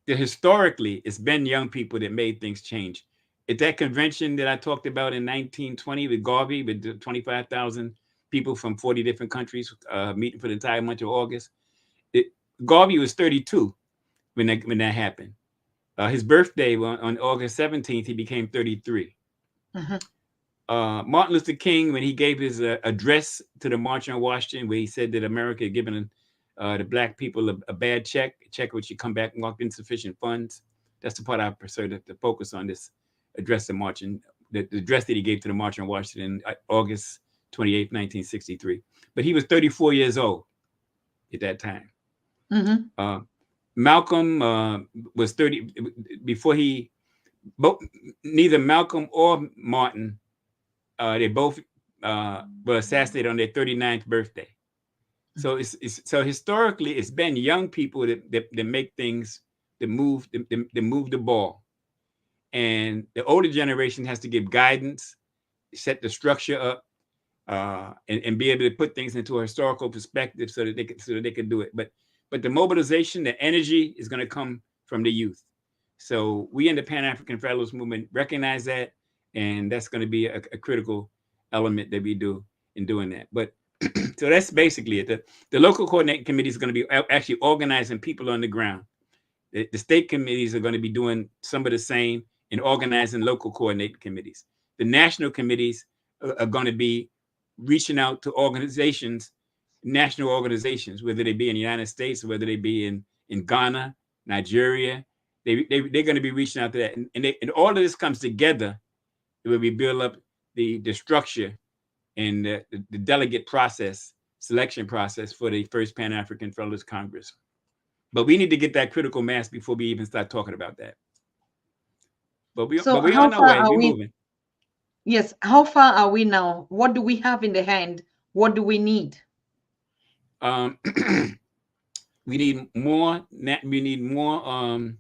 that historically, it's been young people that made things change. At that convention that I talked about in 1920 with Garvey, with 25,000 people from 40 different countries meeting for the entire month of August, Garvey was 32 when that happened. His birthday on August 17th, he became 33. Martin Luther King, when he gave his address to the March on Washington, where he said that America had given the Black people a bad check which should come back and walk insufficient funds. That's the part I prefer to focus on, this address to March, and the address that he gave to the March on Washington, August 28th, 1963. But he was 34 years old at that time. Malcolm was 30 before neither Malcolm or Martin, they both were assassinated on their 39th birthday. So so historically, it's been young people that make things, that move the ball, and the older generation has to give guidance, set the structure up, and be able to put things into a historical perspective so that they can do it. But the mobilization, the energy is going to come from the youth. So we in the Pan-African Federalist Movement recognize that, and that's going to be a critical element that we do in doing that. But so that's basically it. The local coordinating committee is going to be actually organizing people on the ground. The state committees are going to be doing some of the same in organizing local coordinating committees. The national committees are going to be reaching out to organizations, national organizations, whether they be in the United States or whether they be in Ghana, Nigeria. They're going to be reaching out to that. And all of this comes together where we build up the structure and the delegate process, selection process for the first Pan-African Federalist Congress. But we need to get that critical mass before we even start talking about that. But we on our way. We're moving.
Yes. How far are we now? What do we have in the hand? What do we need?
We need more. We need more.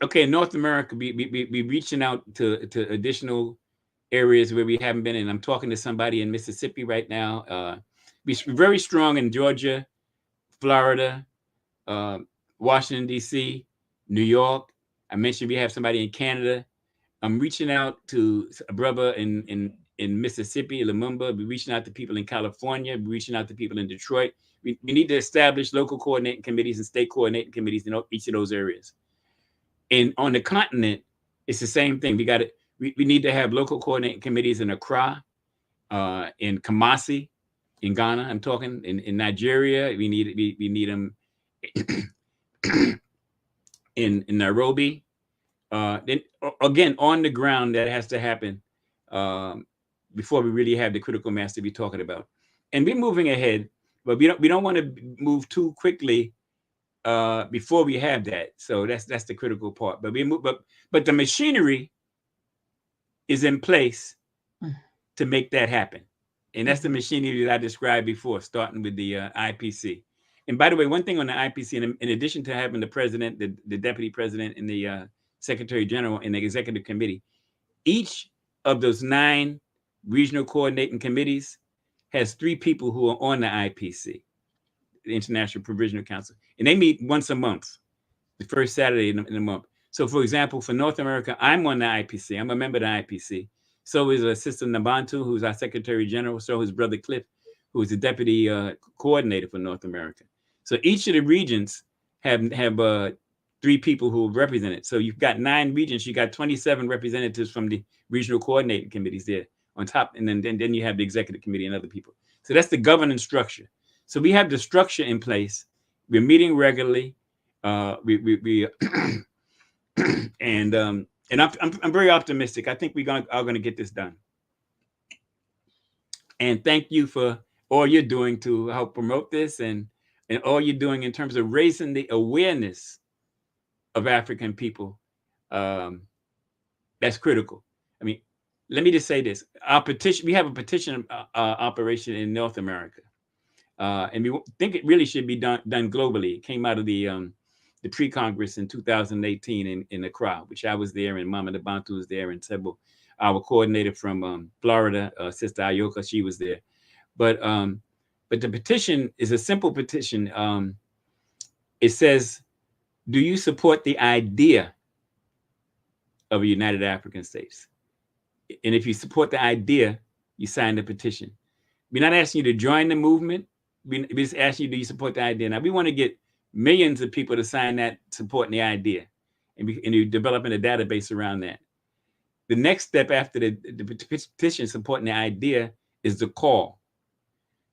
Okay, in North America, we reaching out to additional areas where we haven't been. And I'm talking to somebody in Mississippi right now. We're very strong in Georgia, Florida, Washington, D.C., New York. I mentioned we have somebody in Canada. I'm reaching out to a brother in Mississippi, Lumumba. We're reaching out to people in California. We're reaching out to people in Detroit. We need to establish local coordinating committees and state coordinating committees in each of those areas. And on the continent, it's the same thing. We need to have local coordinating committees in Accra, in Kumasi, in Ghana. I'm talking in Nigeria. We need them in Nairobi. Then again, on the ground, that has to happen before we really have the critical mass to be talking about. And we're moving ahead, but we don't want to move too quickly before we have that. So that's the critical part. But but the machinery is in place to make that happen. And that's the machinery that I described before, starting with the IPC. And by the way, one thing on the IPC, in addition to having the president, the deputy president, and the secretary general and the executive committee, each of those 9 regional coordinating committees has 3 people who are on the IPC, the International Provisional Council. And they meet once a month, the first Saturday in the month. So for example, for North America, I'm on the IPC. I'm a member of the IPC. So is Sister Nabantu, who's our Secretary General. So is Brother Cliff, who is the Deputy Coordinator for North America. So each of the regions have 3 people who represent it. So you've got 9 regions. You got 27 representatives from the regional coordinating committees there on top. And then you have the executive committee and other people. So that's the governance structure. So we have the structure in place. We're meeting regularly. And I'm very optimistic. I think we are going to get this done. And thank you for all you're doing to help promote this. And and all you're doing in terms of raising the awareness of African people, that's critical. I mean, let me just say this: our petition, we have a petition operation in North America, and we think it really should be done globally. It came out of the pre-Congress in 2018 in Accra, which I was there, and Mama Nabantu was there, and several, our coordinator from Florida, Sister Ayoka, she was there. But the petition is a simple petition. It says, do you support the idea of a United African States? And if you support the idea, you sign the petition. We're not asking you to join the movement. We just asking you, do you support the idea? Now, we want to get millions of people to sign that, supporting the idea, and you're developing a database around that. The next step after the petition supporting the idea is the call.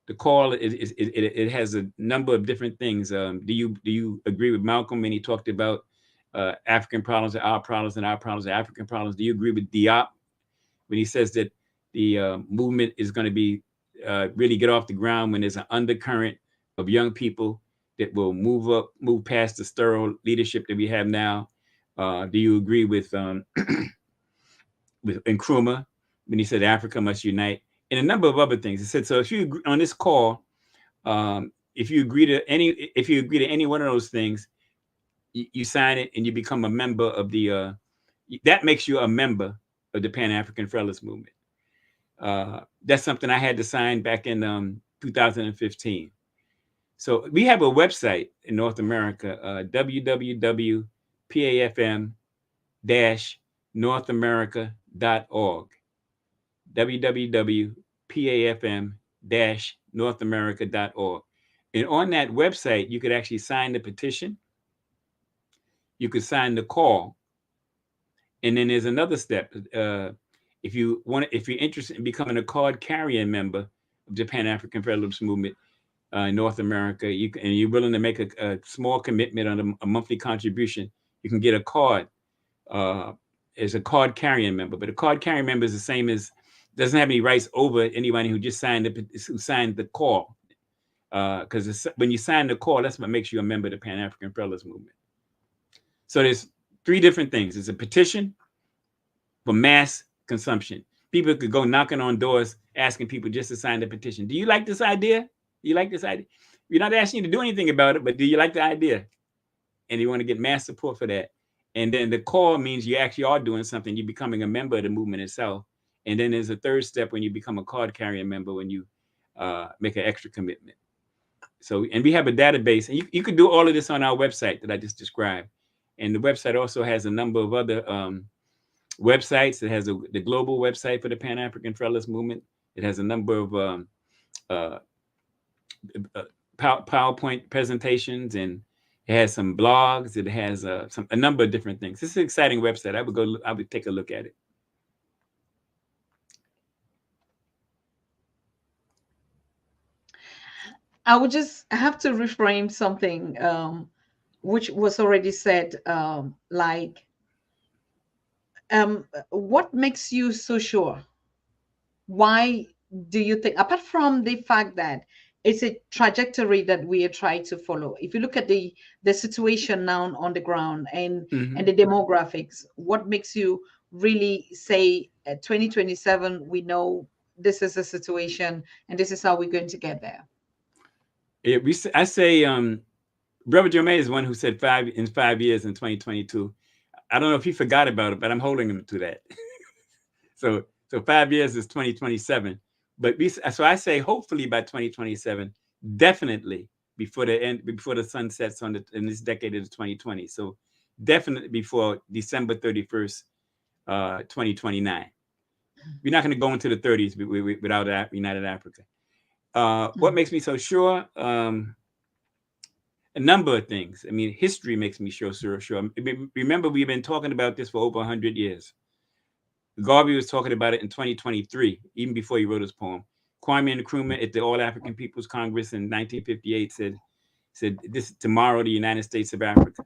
The call, it has a number of different things. Do you agree with Malcolm when he talked about African problems are our problems and our problems are African problems? Do you agree with Diop when he says that the movement is going to be really get off the ground when there's an undercurrent of young people that will move past the sterile leadership that we have now? Do you agree with Nkrumah when he said Africa must unite, and a number of other things? He said, so if you agree on this call, if you agree to any one of those things, you sign it and you become a member of the that makes you a member of the Pan-African Federalist movement. That's something I had to sign back in 2015. So we have a website in North America, www.pafm-northamerica.org, www.pafm-northamerica.org. And on that website, you could actually sign the petition. You could sign the call. And then there's another step. If you're interested in becoming a card carrying member of the Pan-African Federalist movement in North America, and you're willing to make a small commitment on a monthly contribution, you can get a card as a card carrying member. But a card carrying member is the same as, doesn't have any rights over anybody who just signed the call. Because when you sign the call, that's what makes you a member of the Pan-African Federalist movement. So there's three different things. There's a petition for mass consumption. People could go knocking on doors asking people just to sign the petition. Do you like this idea? Do you like this idea? We're not asking you to do anything about it, but do you like the idea? And you want to get mass support for that. And then the call means you actually are doing something. You're becoming a member of the movement itself. And then there's a third step when you become a card carrying member, when you make an extra commitment. So, and we have a database, and you can do all of this on our website that I just described. And the website also has a number of other websites. It has the global website for the Pan-African Federalist movement. It has a number of PowerPoint presentations, and it has some blogs. It has a number of different things. This is an exciting website. I would take a look at it.
I would just have to reframe something which was already said, what makes you so sure? Why do you think, apart from the fact that it's a trajectory that we are trying to follow, if you look at the situation now on the ground and the demographics, what makes you really say 2027, we know this is the situation and this is how we're going to get there?
I say Brother Jermaine is one who said 5 years in 2022. I don't know if he forgot about it, but I'm holding him to that. So 5 years is 2027. But so I say hopefully by 2027, definitely before the sun sets in this decade of 2020. So definitely before December 31st, 2029. We're not going to go into the 30s without United Africa. What makes me so sure? A number of things. I mean, history makes me sure. Remember, we've been talking about this for over 100 years. Garvey was talking about it in 2023, even before he wrote his poem. Kwame Nkrumah at the All African People's Congress in 1958 said, "This tomorrow, the United States of Africa."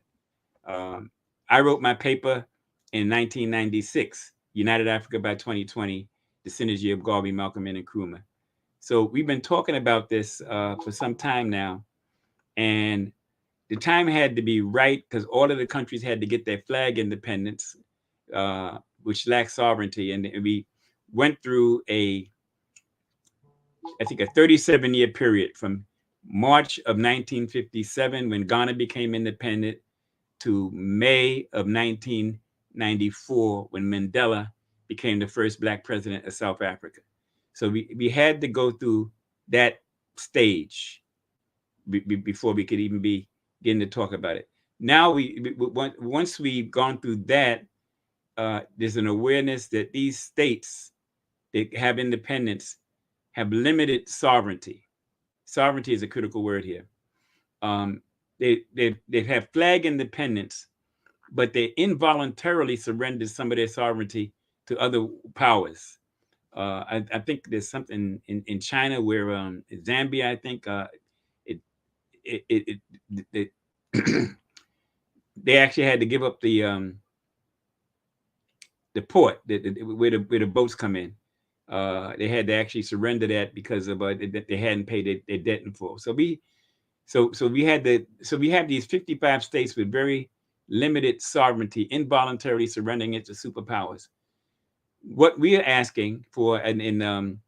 I wrote my paper in 1996, United Africa by 2020, the synergy of Garvey, Malcolm, and Nkrumah. So we've been talking about this for some time now. and the time had to be right because all of the countries had to get their flag independence, which lacked sovereignty, and we went through I think, a 37-year period from March of 1957, when Ghana became independent, to May of 1994, when Mandela became the first Black president of South Africa. So we had to go through that stage before we could even begin to talk about it. Now, once we've gone through that, there's an awareness that these states that have independence have limited sovereignty. Sovereignty is a critical word here. They have flag independence, but they involuntarily surrendered some of their sovereignty to other powers. I think there's something in China where Zambia, I think, they actually had to give up the port where the boats come in. They had to actually surrender that because of they hadn't paid their debt in full. So we have these 55 states with very limited sovereignty, involuntarily surrendering it to superpowers. What we are asking for, and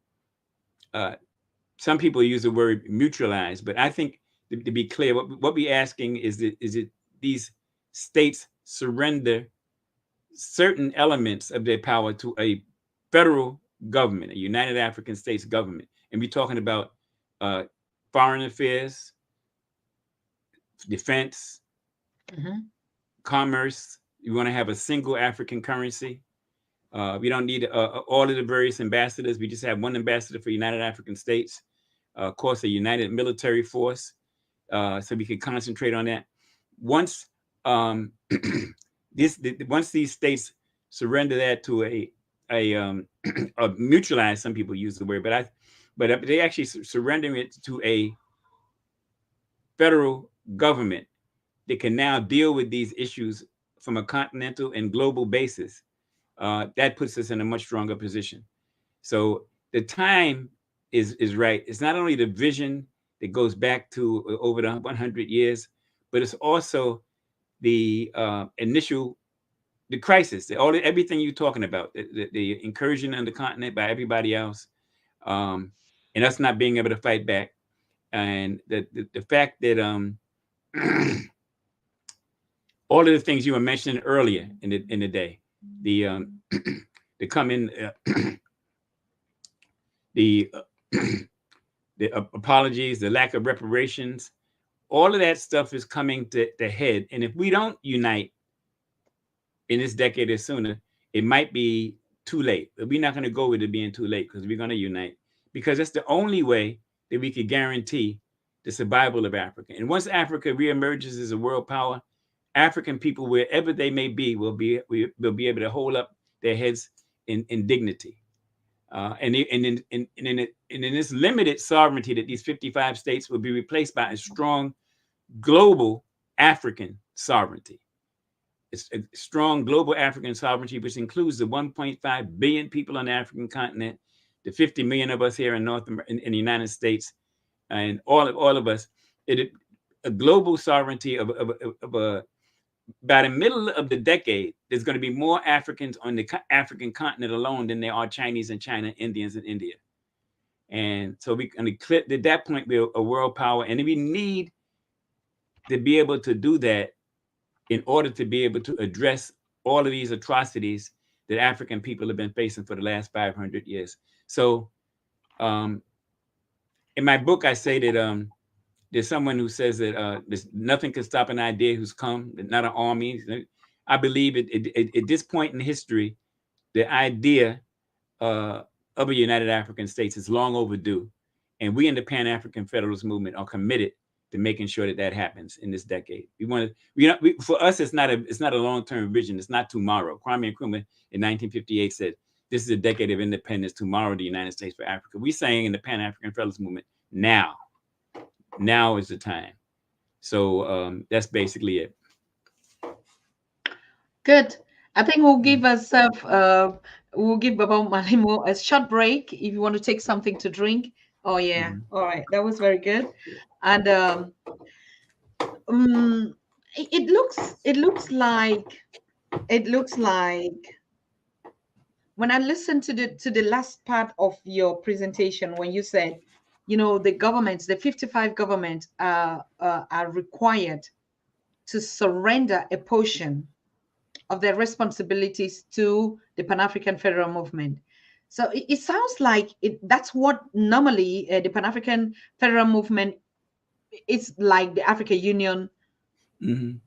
some people use the word neutralize, but I think to be clear, what we're asking is that these states surrender certain elements of their power to a federal government, a United African States government. And we're talking about foreign affairs, defense, commerce. You want to have a single African currency. We don't need all of the various ambassadors. We just have one ambassador for United African States. Of course, a united military force, so we can concentrate on that. Once once these states surrender that to a neutralize, some people use the word, but they actually surrendering it to a federal government that can now deal with these issues from a continental and global basis. That puts us in a much stronger position. So the time is right. It's not only the vision that goes back to over the 100 years, but it's also the the crisis, everything you're talking about, the incursion on the continent by everybody else, and us not being able to fight back, and the fact that all of the things you were mentioning earlier in the day, the apologies, the lack of reparations, all of that stuff is coming to the head. And if we don't unite in this decade or sooner, it might be too late. But we're not going to go with it being too late, because we're going to unite, because that's the only way that we could guarantee the survival of Africa. And once Africa reemerges as a world power, African people, wherever they may be, will be able to hold up their heads in dignity. And in this limited sovereignty that these 55 states will be replaced by a strong global African sovereignty. It's a strong global African sovereignty, which includes the 1.5 billion people on the African continent, the 50 million of us here in in the United States, and all of us. A global sovereignty by the middle of the decade, there's going to be more Africans on the African continent alone than there are Chinese and China, Indians in India. And so at that point, we're a world power. And we need to be able to do that in order to be able to address all of these atrocities that African people have been facing for the last 500 years. So in my book, I say that there's someone who says that nothing can stop an idea who's come, not an army. I believe at this point in history, the idea of a United African States is long overdue. And we in the Pan-African Federalist Movement are committed to making sure that happens in this decade. For us, it's not a long-term vision. It's not tomorrow. Kwame Nkrumah in 1958 said, this is a decade of independence, tomorrow the United States for Africa. We're saying in the Pan-African Federalist Movement, now is the time. So that's basically it.
Good. I think we'll give ourselves, we'll give Baba Mwalimu a short break if you want to take something to drink. Oh, yeah. All right. That was very good. And um, it looks like when I listened to the last part of your presentation, when you said, the governments, the 55 governments are required to surrender a portion of their responsibilities to the Pan-African Federal Movement. So it sounds like that's what normally the Pan-African Federal Movement is like the African Union,
Mm-hmm.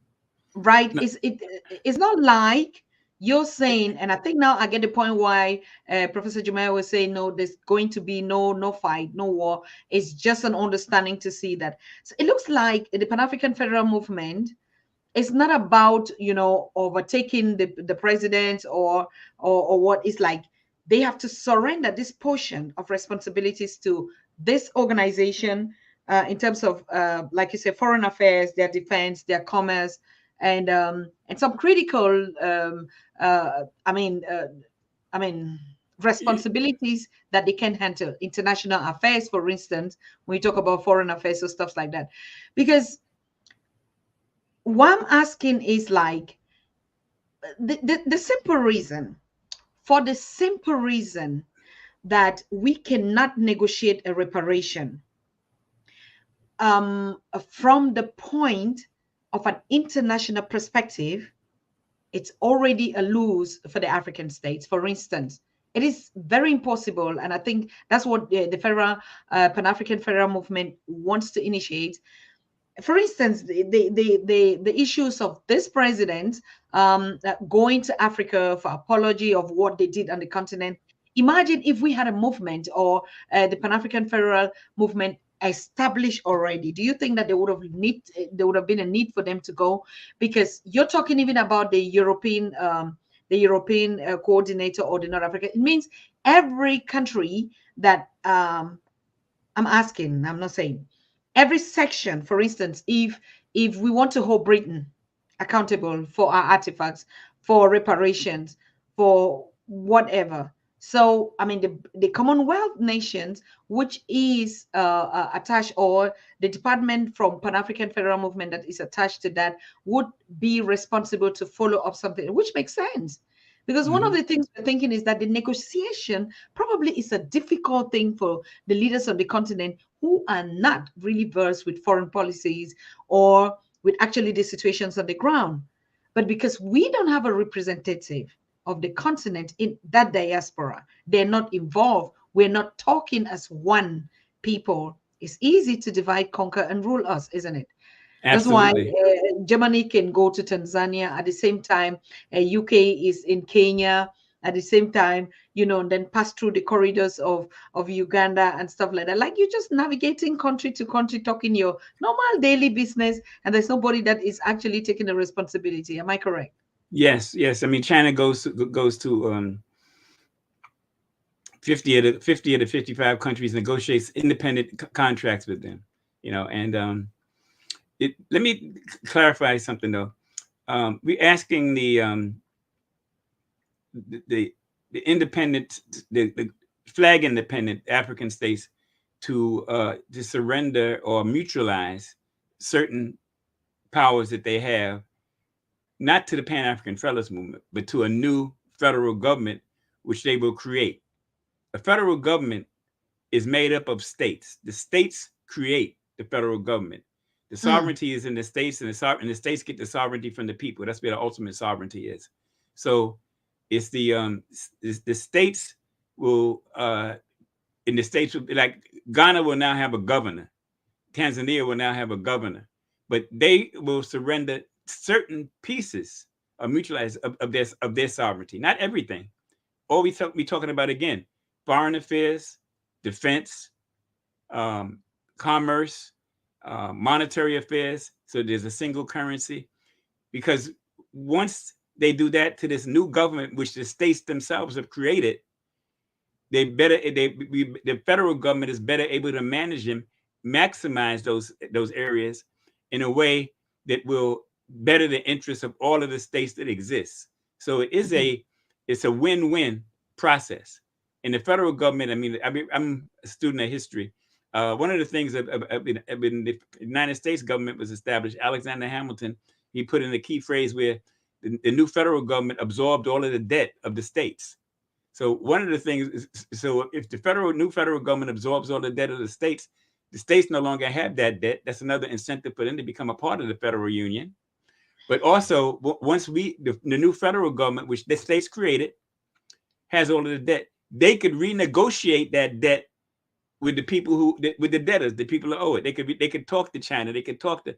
right?
No,
It's not like you're saying, and I think now I get the point why Professor Jumaya was saying, no, there's going to be no fight, no war. It's just an understanding to see that. So it looks like the Pan-African Federal Movement, it's not about overtaking the president or what. It's like they have to surrender this portion of responsibilities to this organization, in terms of like you said, foreign affairs, their defense, their commerce, and some critical I mean responsibilities that they can handle. International affairs, for instance, when you talk about foreign affairs or stuff like that. Because what I'm asking is like the simple reason, for the simple reason that we cannot negotiate a reparation from the point of an international perspective. It's already a lose for the African states. For instance, it is very impossible, and I think that's what the federal Pan-African Federal Movement wants to initiate. For instance, the issues of this president going to Africa for apology of what they did on the continent. Imagine if we had a movement, or the Pan-African Federal Movement established already. Do you think that there would have been a need for them to go? Because you're talking even about the European coordinator or the North Africa. It means every country that I'm not saying every section. For instance, if we want to hold Britain accountable for our artifacts, for reparations, for whatever. So, I mean, the Commonwealth nations, which is attached, or the department from Pan-African Federal Movement that is attached to that, would be responsible to follow up something, which makes sense. Because one of
mm-hmm.
the things we're thinking is that the negotiation probably is a difficult thing for the leaders of the continent who are not really versed with foreign policies or with actually the situations on the ground. But because we don't have a representative of the continent in that diaspora, they're not involved, we're not talking as one people, it's easy to divide, conquer, and rule us, isn't it? That's why
Absolutely.
Germany can go to Tanzania at the same time. UK is in Kenya at the same time, and then pass through the corridors of Uganda and stuff like that. Like you're just navigating country to country, talking your normal daily business, and there's nobody that is actually taking the responsibility. Am I correct?
Yes, yes. I mean, China goes to 50 of the 55 countries, negotiates independent contracts with them. And let me clarify something though. We're asking the independent, the flag independent African states to surrender or neutralize certain powers that they have, not to the Pan-African Federalist Movement, but to a new federal government, which they will create. A federal government is made up of states. The states create the federal government. The sovereignty is in the states, and the states get the sovereignty from the people. That's where the ultimate sovereignty is. So it's the states will in the states will be like Ghana will now have a governor. Tanzania will now have a governor, but they will surrender certain pieces of mutualize of their sovereignty, not everything. Or we talking about again foreign affairs, defense, commerce, monetary affairs. So there's a single currency, because once they do that to this new government, which the states themselves have created, the federal government is better able to manage them, maximize those areas in a way that will better the interests of all of the states that exist. So it's a win-win process. In the federal government, I'm a student of history. one of the things that when the United States government was established, Alexander Hamilton, he put in a key phrase where the new federal government absorbed all of the debt of the states. So one of the things is, so if the new federal government absorbs all the debt of the states no longer have that debt. That's another incentive for them to become a part of the federal union. But also, once the new federal government, which the states created, has all of the debt, they could renegotiate that debt with the people with the debtors, the people who owe it. They could talk to China, they could talk to,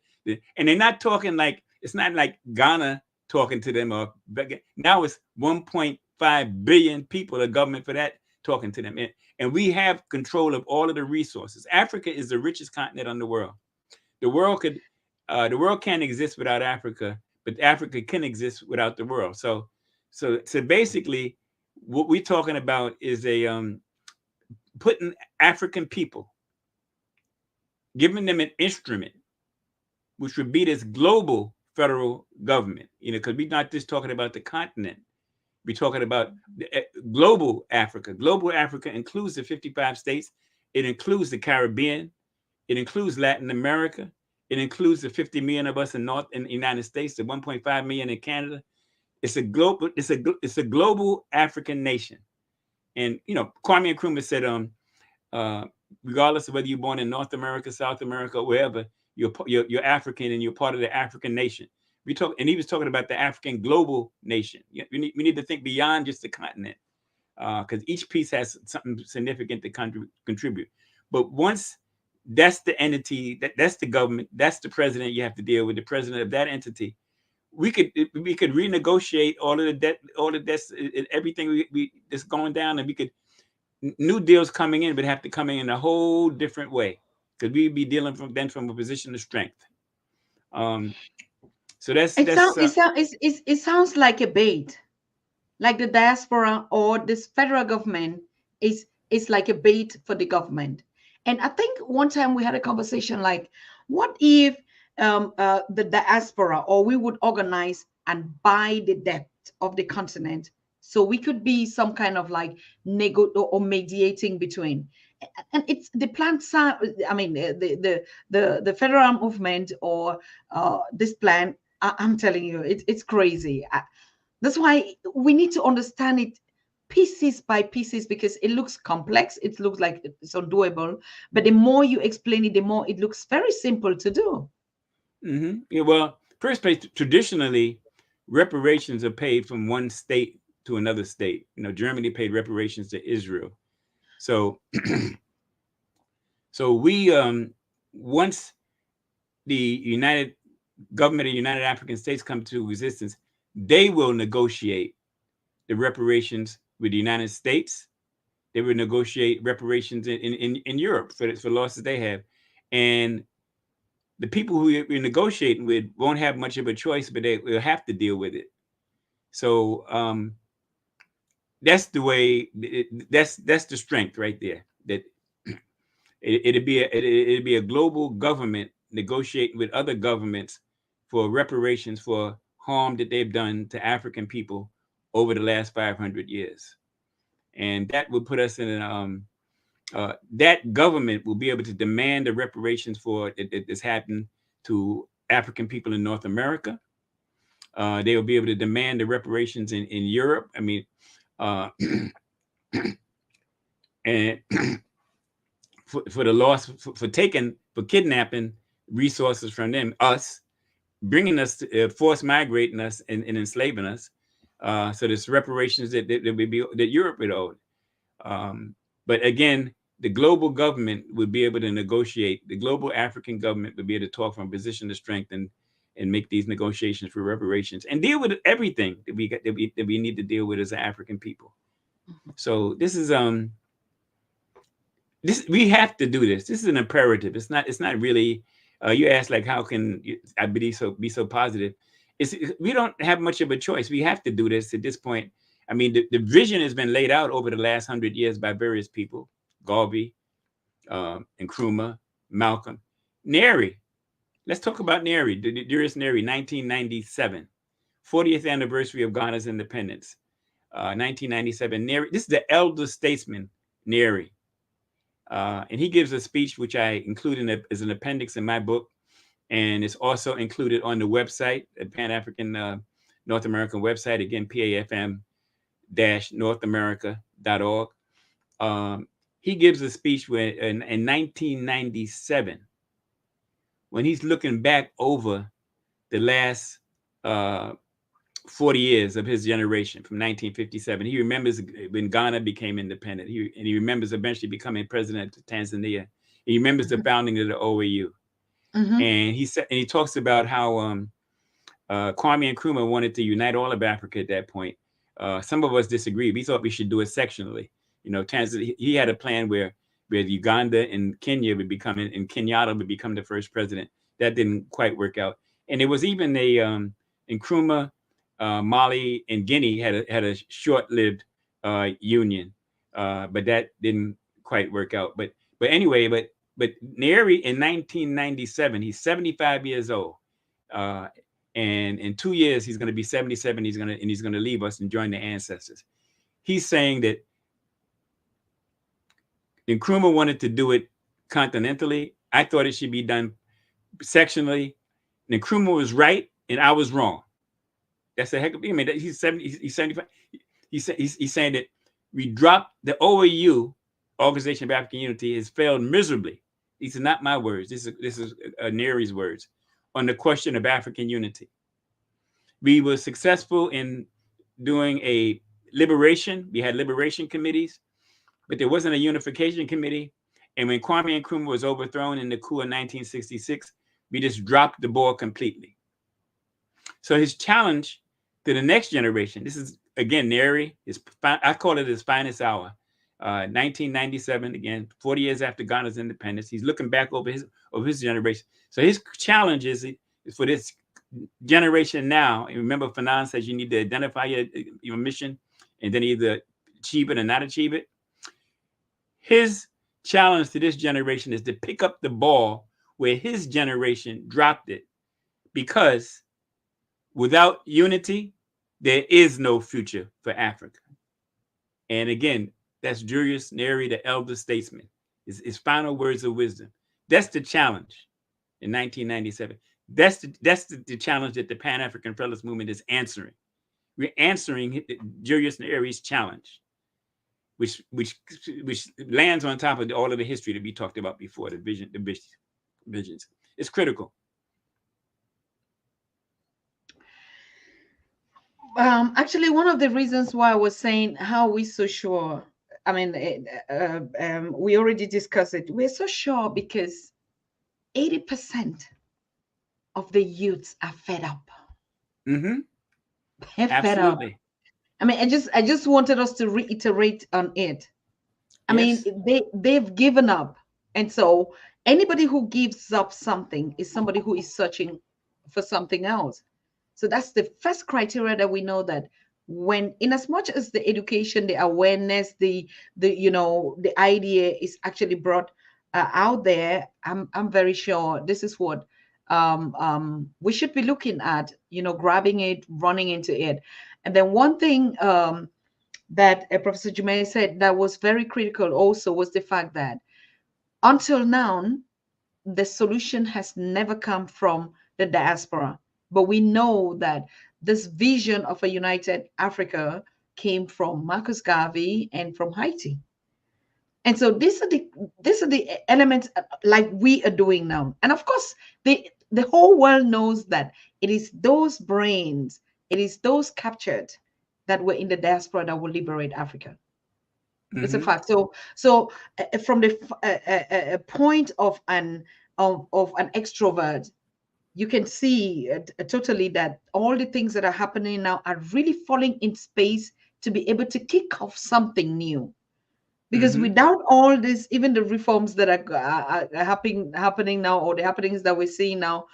and they're not talking like, it's not like Ghana talking to them, or now it's 1.5 billion people, the government for that talking to them, and we have control of all of the resources. Africa is the richest continent on the world. The world can't exist without Africa, but Africa can exist without the world. So basically, what we're talking about is putting African people, giving them an instrument, which would be this global federal government, because we're not just talking about the continent. We're talking about global Africa. Global Africa includes the 55 states. It includes the Caribbean. It includes Latin America. It includes the 50 million of us in the United States, the 1.5 million in Canada. It's a global African nation. And Kwame Nkrumah said, regardless of whether you're born in North America, South America, wherever, you're African and you're part of the African nation. And he was talking about the African global nation. We need to think beyond just the continent, because each piece has something significant to contribute. But once that's the entity, that's the government, that's the president, you have to deal with the president of that entity. We could renegotiate all of the debt, all the debts, everything that's going down, and we could, new deals coming in would have to come in a whole different way, because we'd be dealing from a position of strength. So
it sounds like a bait, like the diaspora or this federal government is like a bait for the government. And I think one time we had a conversation like, what if the diaspora, or we would organize and buy the debt of the continent, so we could be some kind of like or mediating between. And it's the plan. I mean, the federal movement or this plan. I'm telling you, it's crazy. That's why we need to understand it pieces by pieces, because it looks complex. It looks like it's undoable, but the more you explain it, the more it looks very simple to do.
Yeah, well, first place, traditionally, reparations are paid from one state to another state. Germany paid reparations to Israel. So, we once the United Government of the United African States come to existence, they will negotiate the reparations with the United States. They will negotiate reparations in Europe for losses they have, and the people who you're negotiating with won't have much of a choice, but they will have to deal with it. So that's the way. That's the strength right there. That it'd be a global government negotiating with other governments for reparations for harm that they've done to African people over the last 500 years, and that would put us in that government will be able to demand the reparations for it that's happened to African people in North America. They will be able to demand the reparations in Europe. I mean, and for the loss, for kidnapping resources from them, us, bringing us, force migrating us and enslaving us. So there's reparations that Europe would owe. But again, the global government would be able to negotiate. The global African government would be able to talk from a position of strength and make these negotiations for reparations and deal with everything that we need to deal with as African people. So this is we have to do this. This is an imperative. It's not really. You asked like, how can I be so positive? We don't have much of a choice. We have to do this at this point. I mean, the vision has been laid out over the last 100 years by various people: Garvey, Nkrumah, Malcolm, Neri. Let's talk about Neri. Julius Neri, 1997, 40th anniversary of Ghana's independence. 1997. Neri. This is the elder statesman, Neri. And he gives a speech which I include as an appendix in my book, and it's also included on the website, the Pan-African North American website, again, PAFM-NorthAmerica.org. He gives a speech in 1997, when he's looking back over the last 40 years of his generation from 1957. He remembers when Ghana became independent. And he remembers eventually becoming president of Tanzania. He remembers the founding of the OAU. And he talks about how Kwame Nkrumah wanted to unite all of Africa at that point. Some of us disagreed. We thought we should do it sectionally. You know, Tanzania, he had a plan where Uganda and Kenya would become, and Kenyatta would become the first president. That didn't quite work out. And there was even Nkrumah, Mali, and Guinea had a short-lived union, but that didn't quite work out. But anyway, but Nyeri in 1997, he's 75 years old. And in 2 years, he's going to be 77. He's going to leave us and join the ancestors. He's saying that Nkrumah wanted to do it continentally. I thought it should be done sectionally. Nkrumah was right, and I was wrong. That's a heck of, I mean, he's 70, he's 75. He's saying that we dropped the OAU, Organization of African Unity, has failed miserably. These are not my words. This is Nyeri's words on the question of African unity. We were successful in doing a liberation. We had liberation committees, but there wasn't a unification committee. And when Kwame Nkrumah was overthrown in the coup in 1966, we just dropped the ball completely. So his challenge to the next generation, this is, again, Nyeri, I call it his finest hour. 1997, again, 40 years after Ghana's independence. He's looking back over his generation. So his challenge is for this generation now. And remember, Fanon says you need to identify your mission and then either achieve it or not achieve it. His challenge to this generation is to pick up the ball where his generation dropped it, because without unity, there is no future for Africa. And again, that's Julius Nyeri, the elder statesman, his final words of wisdom. That's the challenge in 1997. That's the challenge that the Pan-African Federalist movement is answering. We're answering Julius Nyeri's challenge, which lands on top of all of the history that we talked about before, the visions. It's critical.
Actually, one of the reasons why I was saying how we so sure, I mean, we already discussed it. We're so sure because 80% of the youths are fed up.
Mm-hmm.
They're fed up. I mean, I just wanted us to reiterate on it. I mean, they've given up. And so anybody who gives up something is somebody who is searching for something else. So that's the first criteria that we know, that when, in as much as the education, the awareness, the idea is actually brought out there, I'm very sure this is what we should be looking at, grabbing it, running into it. And then one thing that Professor Jume said that was very critical also was the fact that until now, the solution has never come from the diaspora. But we know that this vision of a united Africa came from Marcus Garvey and from Haiti. And so these are the elements like we are doing now. And of course, the whole world knows that it is those brains, it is those captured that were in the diaspora that will liberate Africa. Mm-hmm. It's a fact. So from the point of an extrovert, you can see totally that all the things that are happening now are really falling in space to be able to kick off something new. Because without all this, even the reforms that are happening now, or the happenings that we're seeing now,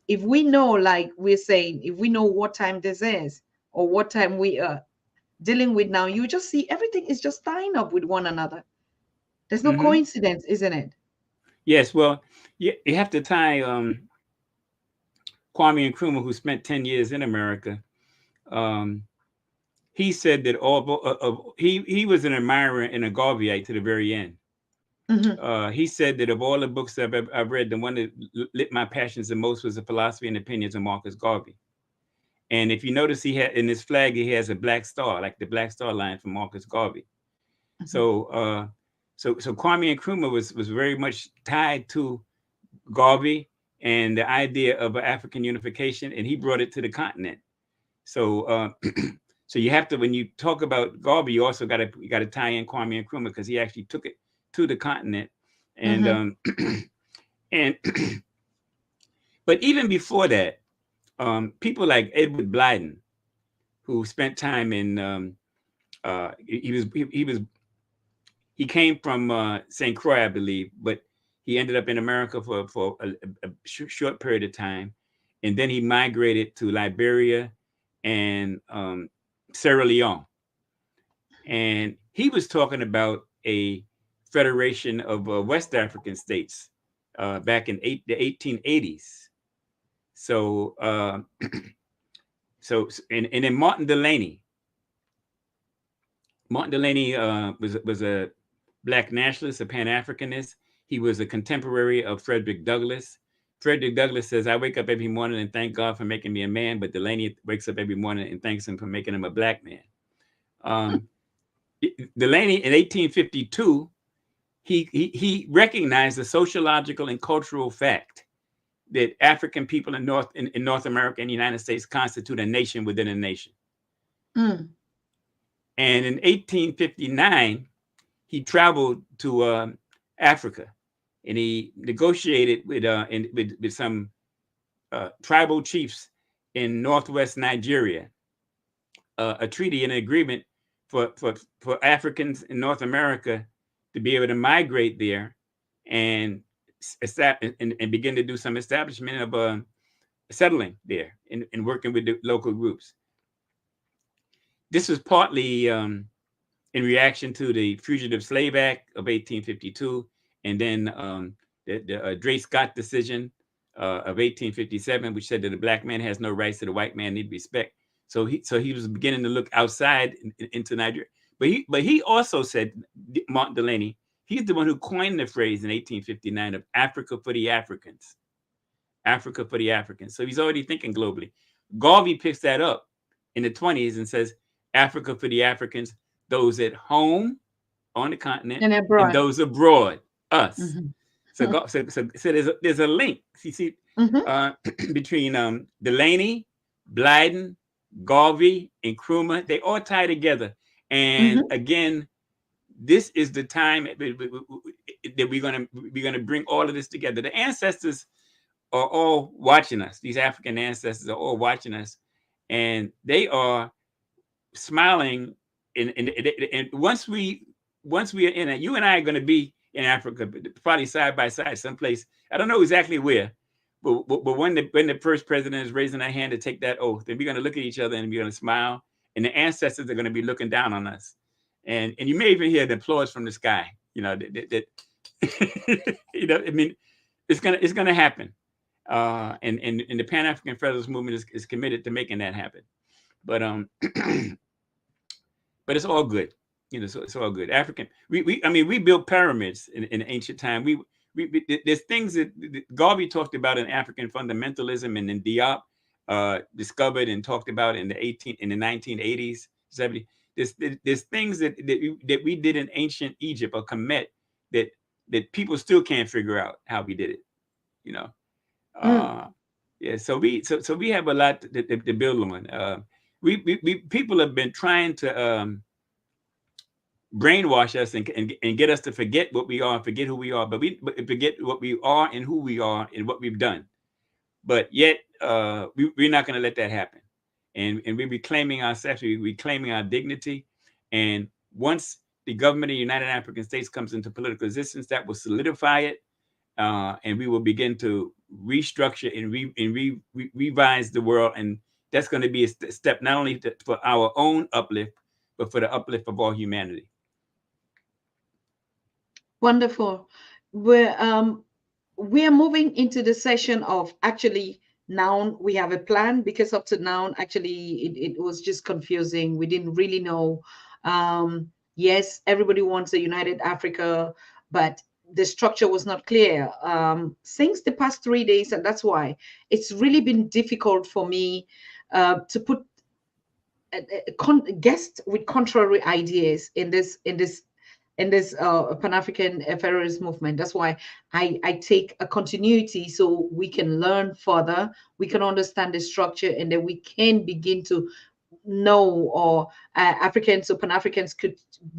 if we know, like we're saying, if we know what time this is or what time we are dealing with now, you just see everything is just tying up with one another. There's no coincidence, isn't it?
Yes. Well, you have to tie Kwame Nkrumah, who spent 10 years in America. He said that he was an admirer and a Garveyite to the very end. He said that of all the books I've read, the one that lit my passions the most was The Philosophy and Opinions of Marcus Garvey. And if you notice, he had in his flag, he has a black star, like the black star line from Marcus Garvey. So, so Kwame Nkrumah was very much tied to Garvey and the idea of African unification, and he brought it to the continent. So, so you have to, when you talk about Garvey, you also got to tie in Kwame Nkrumah, because he actually took it to the continent, and and but even before that, people like Edward Blyden, who spent time in he came from St. Croix, I believe, but he ended up in America for a short period of time, and then he migrated to Liberia and Sierra Leone, and he was talking about a federation of West African states back in the 1880s. So, and then Martin Delany was a Black nationalist, a Pan-Africanist. He was a contemporary of Frederick Douglass. Frederick Douglass says, "I wake up every morning and thank God for making me a man," but Delany wakes up every morning and thanks him for making him a Black man. Delany in 1852, he recognized the sociological and cultural fact that African people in North America and the United States constitute a nation within a nation. And in 1859, he traveled to Africa, and he negotiated with some tribal chiefs in northwest Nigeria a treaty and an agreement for Africans in North America to be able to migrate there and begin to do some establishment of settling there and working with the local groups. This was partly in reaction to the Fugitive Slave Act of 1852, and then the Dre Scott decision of 1857, which said that a Black man has no rights that a white man need respect. So he was beginning to look outside into Nigeria. But he also said, Martin Delany, he's the one who coined the phrase in 1859 of Africa for the Africans. Africa for the Africans. So he's already thinking globally. Garvey picks that up in the 20s and says, Africa for the Africans, those at home on the continent and those abroad, us. So there's a link. You see, between Delany, Blyden, Garvey, and Nkrumah. They all tie together. And again, this is the time that we're gonna bring all of this together. The ancestors are all watching us. These African ancestors are all watching us, and they are smiling. And once we are in it, you and I are going to be in Africa, probably side by side, someplace. I don't know exactly where, but when the first president is raising their hand to take that oath, then we're going to look at each other and we're going to smile, and the ancestors are going to be looking down on us, and you may even hear the applause from the sky. You know that you know. I mean, it's gonna happen, and the Pan African Federalist movement is committed to making that happen, but but it's all good. You know, so it's all good. African, we built pyramids in ancient time. There's things that Garvey talked about in African fundamentalism, and then Diop discovered and talked about in the 1980s, 70s. There's things that we did in ancient Egypt or Kemet that people still can't figure out how we did it. You know, yeah. So we have a lot to build on. We people have been trying to brainwash us and get us to forget what we are, forget who we are, but forget what we are and who we are and what we've done. But yet we're not going to let that happen, and we're reclaiming ourselves, we're reclaiming our dignity. And once the government of the United African States comes into political existence, that will solidify it, and we will begin to restructure and revise the world. And that's going to be a step not only for our own uplift, but for the uplift of all humanity.
Wonderful. We are moving into the session of actually now we have a plan, because up to now actually it was just confusing. We didn't really know. Yes, everybody wants a united Africa, but the structure was not clear since the past 3 days, and that's why it's really been difficult for me to put guests with contrary ideas in this Pan-African Federalist movement. That's why I take a continuity so we can learn further, we can understand the structure, and then we can begin to know, or Africans or Pan-Africans could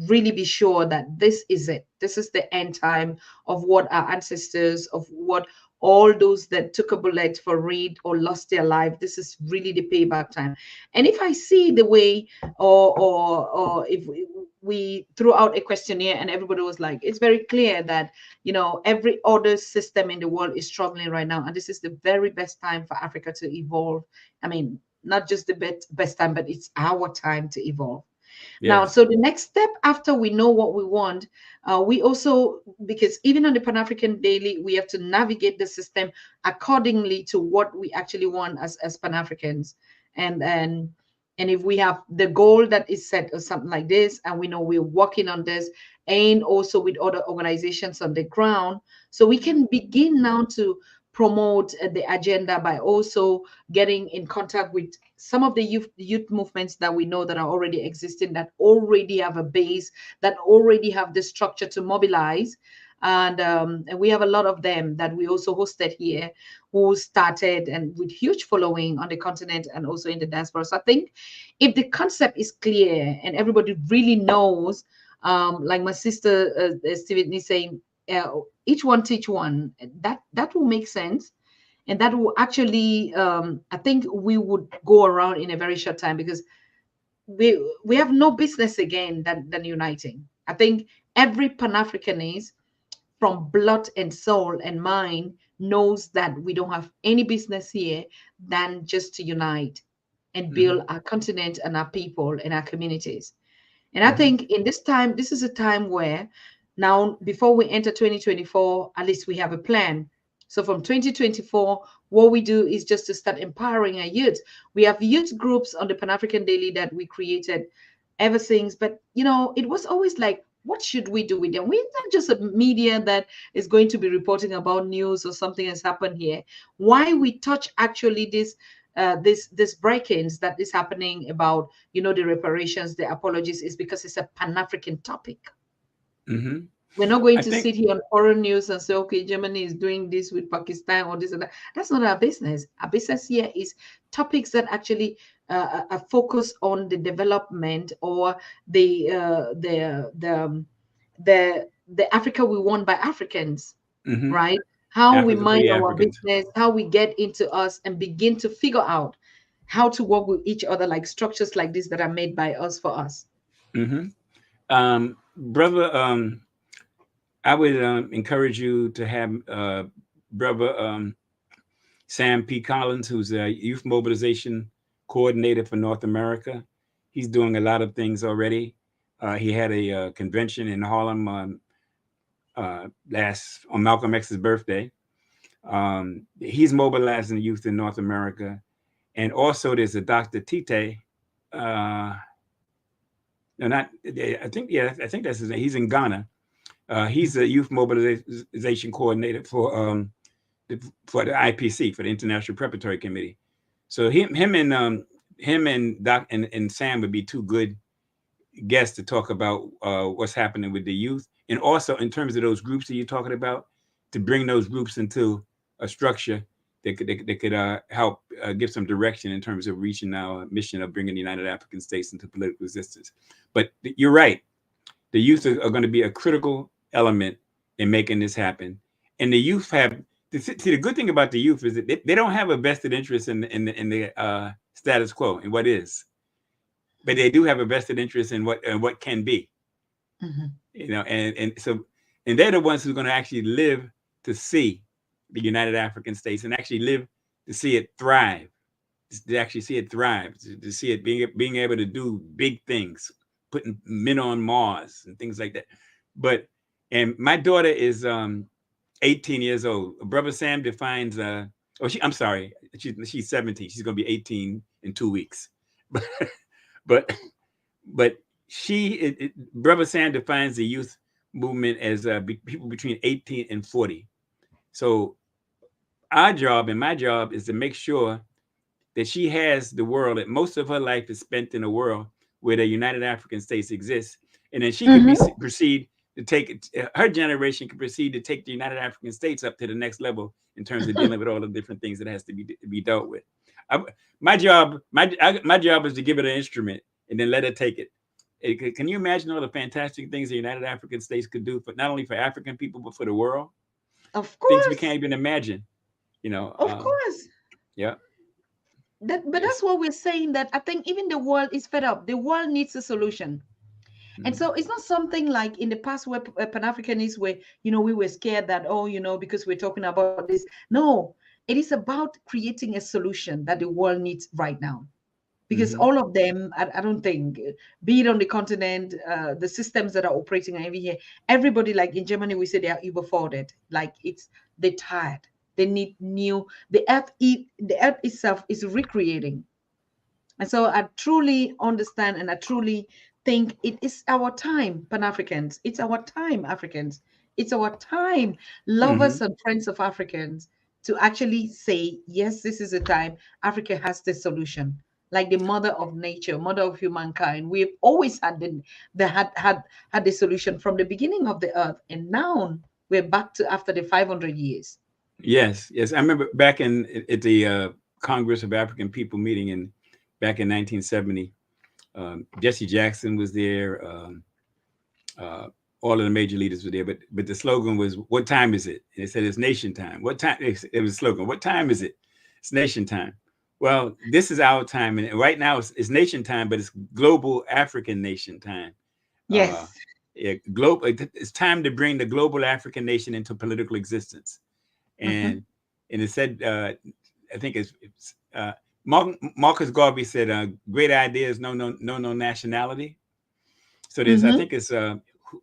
really be sure that this is it. This is the end time of what our ancestors, of what all those that took a bullet for read or lost their life. This is really the payback time. And if I see the way, or if we threw out a questionnaire and everybody was like, it's very clear that every other system in the world is struggling right now, and this is the very best time for Africa to evolve. I mean, not just the best time, but it's our time to evolve. Now,
Yes.
so the next step after we know what we want, we also, because even on the Pan-African Daily, we have to navigate the system accordingly to what we actually want as Pan-Africans. And if we have the goal that is set or something like this, and we know we're working on this, and also with other organizations on the ground, so we can begin now to promote the agenda by also getting in contact with some of the youth movements that we know that are already existing, that already have a base, that already have the structure to mobilize. And we have a lot of them that we also hosted here, who started and with huge following on the continent and also in the diaspora. So I think if the concept is clear and everybody really knows, like my sister Steven is saying, each one teach one, that will make sense. And that will actually, I think we would go around in a very short time, because we have no business again than uniting. I think every Pan-Africanist from blood and soul and mind knows that we don't have any business here than just to unite and build our continent and our people and our communities. And I think in this time, this is a time where now, before we enter 2024, at least we have a plan. So from 2024, what we do is just to start empowering our youth. We have youth groups on the Pan-African Daily that we created ever since, but it was always like, what should we do with them? We're not just a media that is going to be reporting about news or something has happened here. Why we touch actually this break-ins that is happening about the reparations, the apologies, is because it's a Pan-African topic. We're not going
I
to
think
sit here on foreign news and say, okay, Germany is doing this with Pakistan or this and that. That's not our business. Our business here is topics that actually focus on the development, or the Africa we want by Africans, right? How we
Africa for
mind
the
our
Africans.
business, how we get into us and begin to figure out how to work with each other, like structures like this that are made by us for us.
Brother, I would encourage you to have Brother Sam P. Collins, who's a youth mobilization coordinator for North America. He's doing a lot of things already. He had a convention in Harlem on Malcolm X's birthday. He's mobilizing the youth in North America. And also there's a Dr. Tite. No, not, I think that's his name. He's in Ghana. He's a youth mobilization coordinator for the IPC, for the International Preparatory Committee. So him and Doc and Sam would be two good guests to talk about what's happening with the youth, and also in terms of those groups that you're talking about, to bring those groups into a structure that could help give some direction in terms of reaching our mission of bringing the United African States into political existence. But you're right. The youth are going to be a critical element in making this happen. And the youth have, see, the good thing about the youth is that they don't have a vested interest in the status quo and what is, but they do have a vested interest in what can be. And they're the ones who are going to actually live to see the United African States and actually live to see it thrive, to actually see it thrive, to see it being able to do big things, putting men on Mars and things like that. And my daughter is 18 years old. Brother Sam defines she's 17. She's going to be 18 in 2 weeks. but Brother Sam defines the youth movement as people between 18 and 40. So our job and my job is to make sure that she has the world, that most of her life is spent in a world where the United African States exists. And then she could proceed to take it, her generation could proceed to take the United African States up to the next level in terms of dealing with all the different things that has to be dealt with. My job is to give it an instrument and then let her take it. Can you imagine all the fantastic things the United African States could do for not only for African people, but for the world?
Of
Things we
course.
can't even imagine, you know.
Of course.
Yeah.
But that's what we're saying, that I think even the world is fed up. The world needs a solution. And so it's not something like in the past where Pan-Africanists were, we were scared that, because we're talking about this. No, it is about creating a solution that the world needs right now. Because all of them, I don't think, be it on the continent, the systems that are operating over here, everybody, like in Germany, we say they are overforwarded. Like they're tired. They need new, the earth itself is recreating. And so I truly understand, and I truly think it is our time, Pan-Africans. It's our time, Africans. It's our time, lovers and friends of Africans, to actually say, yes, this is a time Africa has the solution. Like the mother of nature, mother of humankind. We've always had had the solution from the beginning of the earth. And now we're back to after the 500 years.
Yes. I remember back at the Congress of African People meeting back in 1970. Jesse Jackson was there. All of the major leaders were there, but the slogan was, "What time is it?" And they said, "It's nation time." What time? It was a slogan. What time is it? It's nation time. Well, this is our time, and right now it's nation time, but it's global African nation time.
Yes.
Global. It's time to bring the global African nation into political existence. And it said, I think it's Marcus Garvey said, "Great ideas, no nationality." So there's, I think it's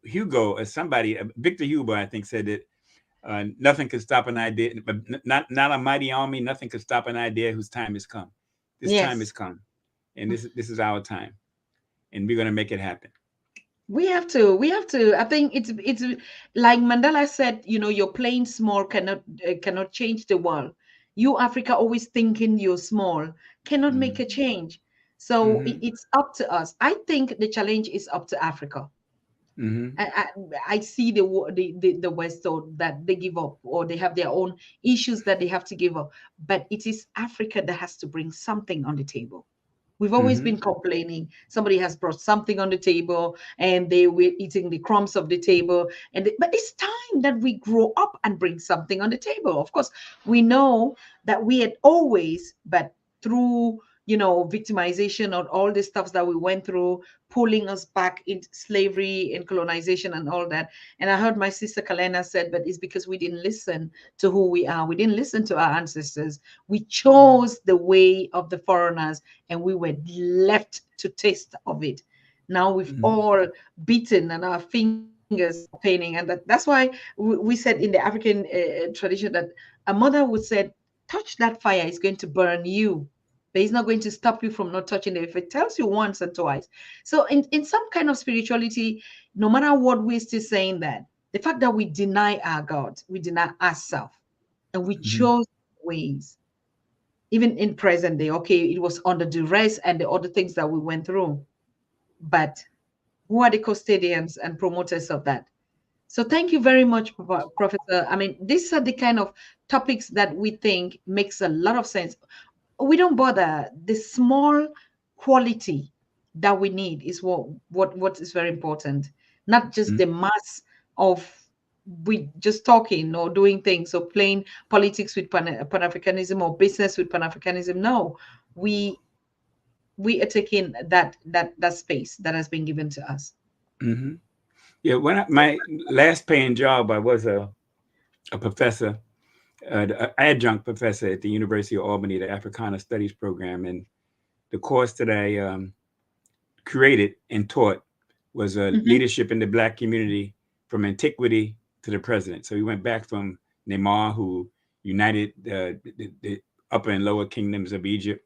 Hugo or somebody, Victor Hugo, I think, said that nothing could stop an idea, but not a mighty army. Nothing could stop an idea whose time has come. This time has come, and this is our time, and we're going to make it happen.
We have to. I think it's like Mandela said, you're playing small cannot change the world. You, Africa, always thinking you're small, cannot make a change. So it's up to us. I think the challenge is up to Africa. I see the West, so that they give up, or they have their own issues that they have to give up. But it is Africa that has to bring something on the table. We've always been complaining. Somebody has brought something on the table, and they were eating the crumbs of the table. But it's time that we grow up and bring something on the table. Of course, we know that we had always, but through victimization or all the stuff that we went through, pulling us back into slavery and colonization and all that. And I heard my sister Kalena said, but it's because we didn't listen to who we are. We didn't listen to our ancestors. We chose the way of the foreigners, and we were left to taste of it. Now we've all beaten, and our fingers are paining. And that's why we said in the African tradition that a mother would say, touch that fire, it's going to burn you, but it's not going to stop you from not touching it if it tells you once and twice. So in some kind of spirituality, no matter what, we're still saying that the fact that we deny our God, we deny ourselves, and we chose ways, even in present day. Okay, it was under duress and the other things that we went through, but who are the custodians and promoters of that? So thank you very much, Professor. I mean, these are the kind of topics that we think makes a lot of sense. We don't bother. The small quality that we need is what is very important, not just the mass of we just talking or doing things or playing politics with Pan-Africanism or business with Pan-Africanism. No, we are taking that space that has been given to us.
Yeah, my last paying job, I was a professor, an adjunct professor at the University of Albany, the Africana Studies program, and the course that I created and taught was leadership in the Black community from antiquity to the present. So we went back from Neymar, who united the upper and lower kingdoms of Egypt,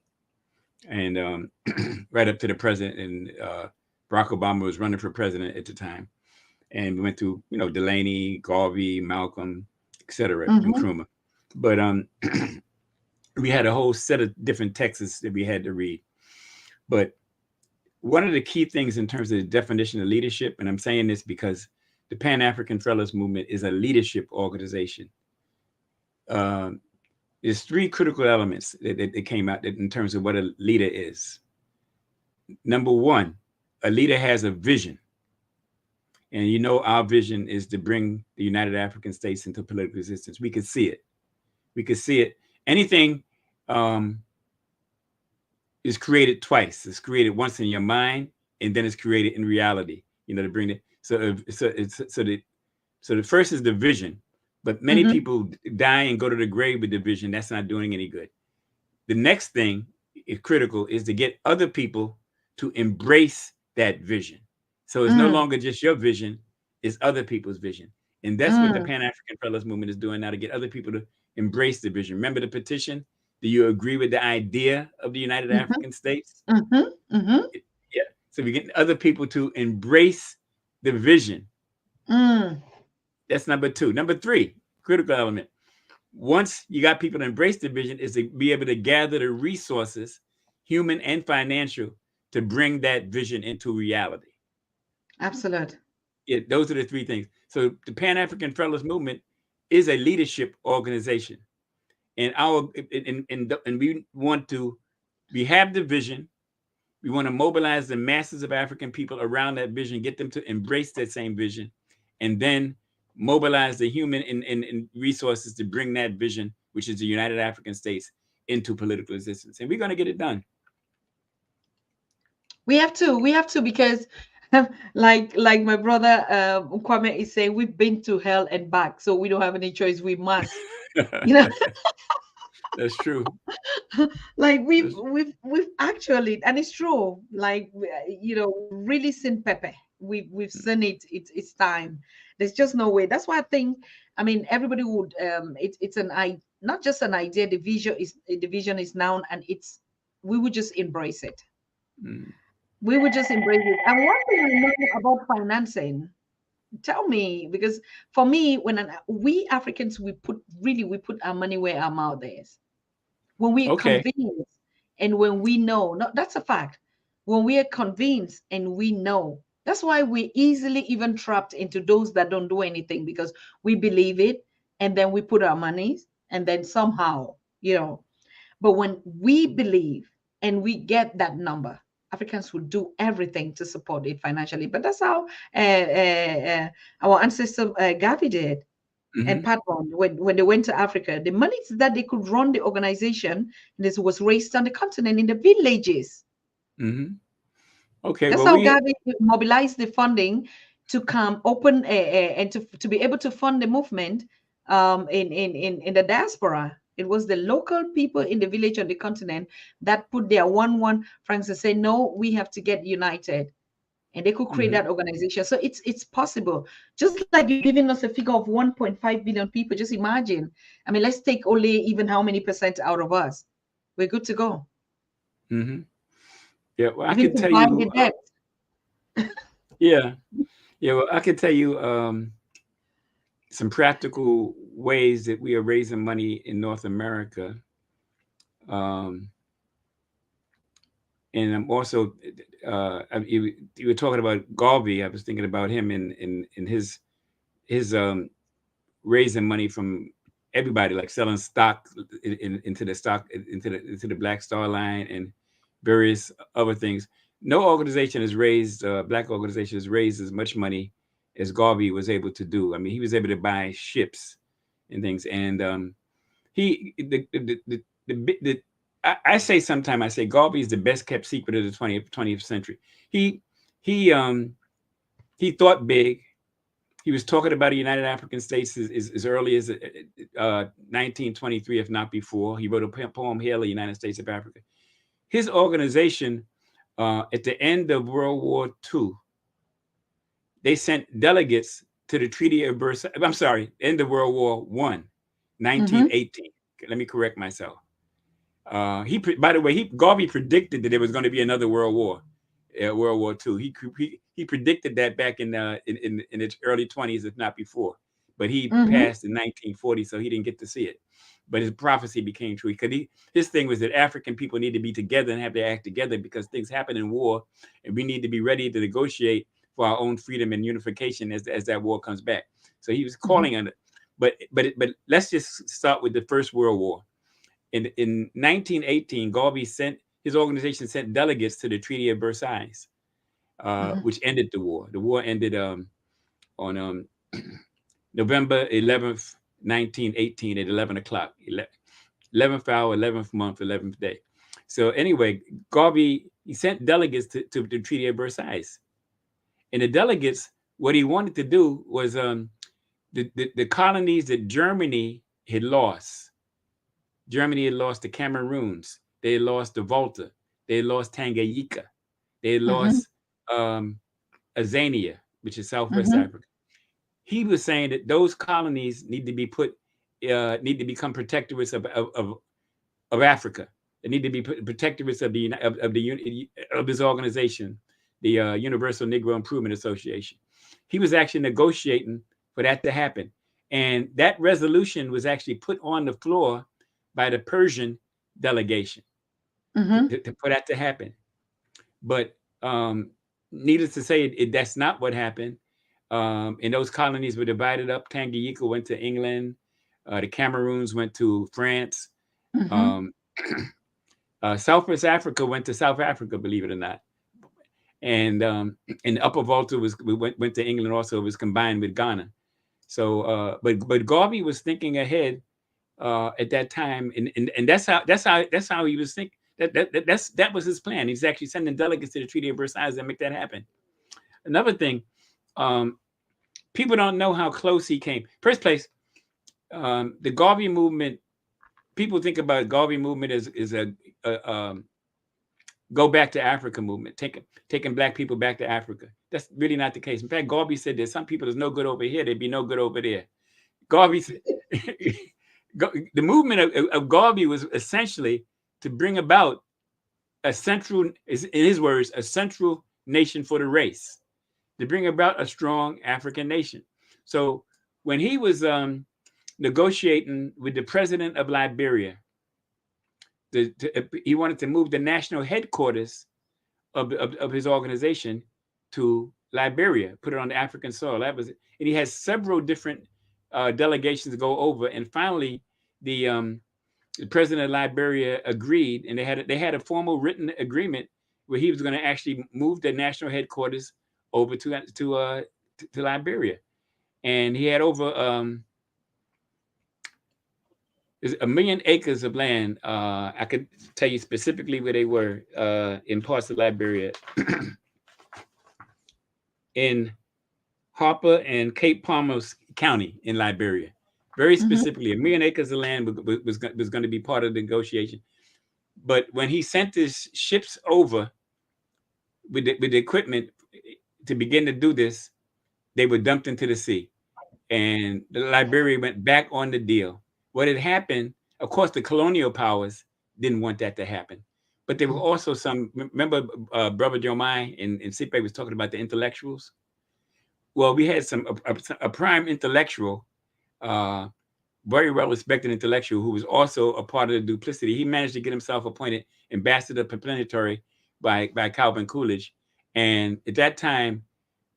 and right up to the present. And Barack Obama was running for president at the time. and we went through, Delaney, Garvey, Malcolm, etc., and
Mm-hmm.
Nkrumah. But we had a whole set of different texts that we had to read. But one of the key things in terms of the definition of leadership, and I'm saying this because the Pan-African Federalist Movement is a leadership organization. There's three critical elements that came out in terms of what a leader is. Number one, a leader has a vision. And our vision is to bring the United African States into political existence. We could see it. We could see it. Anything is created twice. It's created once in your mind, and then it's created in reality. To bring it. So the first is the vision, but many
Mm-hmm.
people die and go to the grave with the vision. That's not doing any good. The next thing is critical is to get other people to embrace that vision. So it's no
Mm,
longer just your vision, it's other people's vision. And that's what the
mm,
Pan-African Federalist Movement is doing now, to get other people to embrace the vision. Remember the petition? Do you agree with the idea of the United
mhm,
African States?
mhm, mhm,
Yeah. So we get other people to embrace the vision.
mm.
That's number two. Number three, critical element. Once you got people to embrace the vision, is to be able to gather the resources, human and financial, to bring that vision into reality.
Absolute.
Those are the three things. So the Pan-African Federalist Movement is a leadership organization, and we have the vision. We want to mobilize the masses of African people around that vision, get them to embrace that same vision, and then mobilize the human and resources to bring that vision, which is the United African States, into political existence. And we're going to get it done.
We have to, because like my brother Kwame is saying, we've been to hell and back, so we don't have any choice. We must, you know,
That's true.
like
That's,
we've actually, and it's true, like we've really seen Pepe. We've seen it. It's time. There's just no way. That's why I think, I mean, everybody would it's an I not just an idea. The vision is known, and it's we would just embrace it.
mm,
We would just embrace it. And one thing I know about financing, tell me, because for me, we Africans, we put our money where our mouth is. When we
okay.
convince, and when we know, no, that's a fact. When we are convinced and we know, that's why we easily even trapped into those that don't do anything, because we believe it, and then we put our monies, and then somehow, you know. But when we believe and we get that number, Africans will do everything to support it financially. But that's how our ancestor Gavi did, and
Hmm.
Patron, when they went to Africa. The money that they could run the organization, this was raised on the continent in the villages.
Hmm. Okay.
That's
Well,
how
we.
Gavi mobilized the funding to come open and to be able to fund the movement in the diaspora. It was the local people in the village on the continent that put their one francs and say, no, we have to get united. And they could create
Hmm.
that organization. So it's possible. Just like you're giving us a figure of 1.5 billion people, just imagine. I mean, let's take only even how many percent out of us. We're good to go.
Hmm. Yeah. Well, I
Even
can
to
tell
buy the
you.
debt.
Yeah. Yeah. Well, I can tell you some practical ways that we are raising money in North America. Um, and I'm also, you were talking about Garvey. I was thinking about him in his raising money from everybody, like selling stock into the into the Black Star Line and various other things. No organization has raised black organization has raised as much money as Garvey was able to do. I mean, he was able to buy ships and things, and he the I say sometimes I say Garvey is the best kept secret of the 20th century. He he um he thought big. He was talking about the United African States as early as 1923, if not before. He wrote a poem, Hail the United States of Africa. His organization, at the end of World War II, they sent delegates to the Treaty of Versailles. I'm sorry, end of World War One,
Mm-hmm.
1918. Let me correct myself. By the way, Garvey predicted that there was going to be another World War, World War II. He he predicted that back in its early 20s, if not before. But he
Mm-hmm.
passed in 1940, so he didn't get to see it. But his prophecy became true because his thing was that African people need to be together and have to act together because things happen in war, and we need to be ready to negotiate for our own freedom and unification as that war comes back. So he was calling on it. But let's just start with the First World War. In 1918, Garvey his organization sent delegates to the Treaty of Versailles, which ended the war. The war ended on November 11th, 1918 at 11 o'clock, 11th hour, 11th month, 11th day. So anyway, Garvey, he sent delegates to the Treaty of Versailles. And the delegates, what he wanted to do was the colonies that Germany had lost. Germany had lost the Cameroons. They had lost the Volta. They had lost Tanganyika. They had lost Azania, which is Southwest Africa. He was saying that those colonies need to be need to become protectorates of Africa. They need to be protectorates of his organization, the Universal Negro Improvement Association. He was actually negotiating for that to happen, and that resolution was actually put on the floor by the Persian delegation for that to happen. But needless to say, that's not what happened. And those colonies were divided up. Tanganyika went to England. The Cameroons went to France. Southwest Africa went to South Africa, believe it or not. And Upper Volta went to England also. It was combined with Ghana. So, but Garvey was thinking ahead at that time, and that's how he was thinking. That was his plan. He's actually sending delegates to the Treaty of Versailles and make that happen. Another thing, people don't know how close he came. First place, the Garvey movement. People think about Garvey movement as a go back to Africa movement, taking black people back to Africa. That's really not the case. In fact, Garvey said that some people is no good over here, they'd be no good over there. Garvey said, the movement of Garvey was essentially to bring about a central, in his words, a central nation for the race, to bring about a strong African nation. So when he was negotiating with the president of Liberia, he wanted to move the national headquarters of his organization to Liberia, put it on the African soil. That was it. And he had several different delegations go over, and finally the president of Liberia agreed, and they had a formal written agreement where he was going to actually move the national headquarters over to Liberia, and he had over 1 million acres of land. I could tell you specifically where they were in parts of Liberia, in Harper and Cape Palmas County in Liberia. Very specifically, 1 million acres of land was going to be part of the negotiation. But when he sent his ships over with the equipment to begin to do this, they were dumped into the sea, and the Liberia went back on the deal. What had happened, of course, the colonial powers didn't want that to happen, but there were also some. Remember, Brother Jomai and Sipe was talking about the intellectuals. Well, we had a prime intellectual, very well respected intellectual, who was also a part of the duplicity. He managed to get himself appointed ambassador planetary by Calvin Coolidge, and at that time,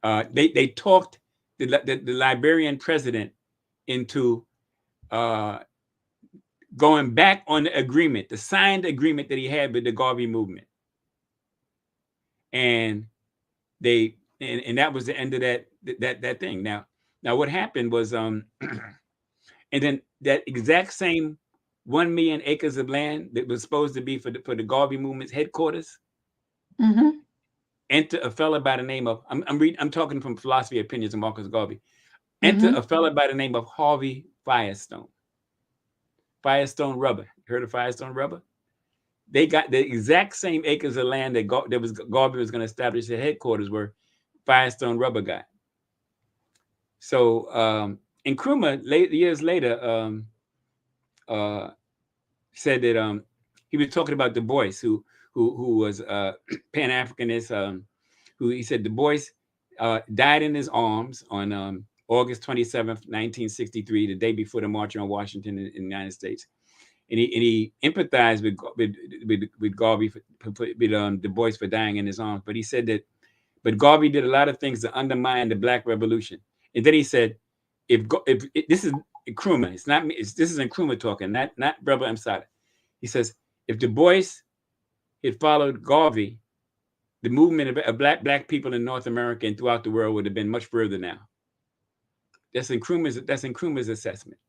they talked the Liberian president into going back on the agreement, the signed agreement that he had with the Garvey movement, and that was the end of that thing. Now what happened was, and then that exact same 1 million acres of land that was supposed to be for the Garvey movement's headquarters, enter a fella by the name of, I'm talking from Philosophy of Opinions of Marcus Garvey. Enter a fella by the name of Harvey Firestone. Firestone Rubber. Heard of Firestone Rubber? They got the exact same acres of land that Garvey was going to establish their headquarters where Firestone Rubber got. So Nkrumah years later said that he was talking about Du Bois, who was Pan-Africanist, who he said Du Bois died in his arms on August 27th, 1963, the day before the March on Washington in the United States. And he empathized with Garvey with Du Bois for dying in his arms. But he said that, but Garvey did a lot of things to undermine the Black Revolution. And then he said, if this is Nkrumah, it's not me, this is Nkrumah talking, not Brother AMSATA. He says, if Du Bois had followed Garvey, the movement of black people in North America and throughout the world would have been much further now. That's Nkrumah's assessment.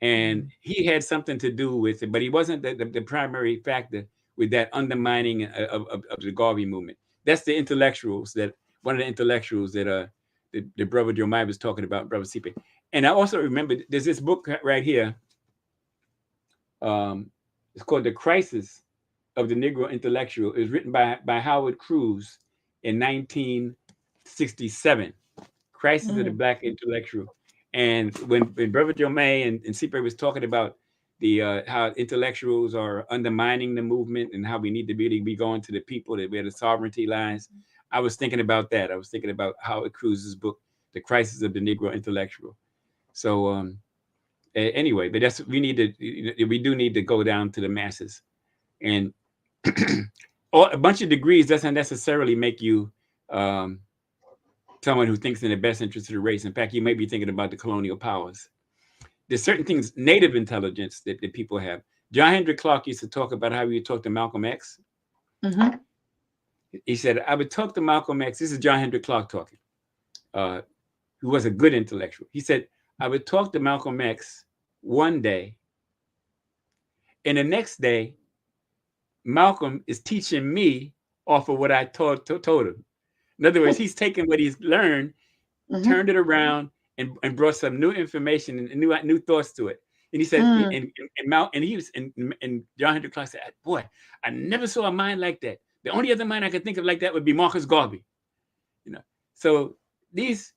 And he had something to do with it, but he wasn't the primary factor with that undermining of the Garvey movement. That's the intellectuals one of the intellectuals that the brother Jomai was talking about, Brother Sipe. And I also remember there's this book right here. It's called The Crisis of the Negro Intellectual. It was written by Howard Cruz in 1967. Crisis of the Black Intellectual. And when Brother Jomai and Sipe was talking about the how intellectuals are undermining the movement and how we need to really be going to the people, that where the sovereignty lies, I was thinking about that. I was thinking about Howard Cruz's book, The Crisis of the Negro Intellectual. So anyway, but we do need to go down to the masses. And a bunch of degrees doesn't necessarily make you someone who thinks in the best interest of the race. In fact, you may be thinking about the colonial powers. There's certain things, native intelligence that people have. John Henrik Clarke used to talk about how he would talk to Malcolm X. Mm-hmm. He said, I would talk to Malcolm X. This is John Henrik Clarke talking, who was a good intellectual. He said, I would talk to Malcolm X one day, and the next day, Malcolm is teaching me off of what I told him. In other words, he's taken what he's learned, turned it around, and brought some new information and new thoughts to it. And he said, and John Henrik Clarke said, boy, I never saw a mind like that. The only other mind I could think of like that would be Marcus Garvey. So these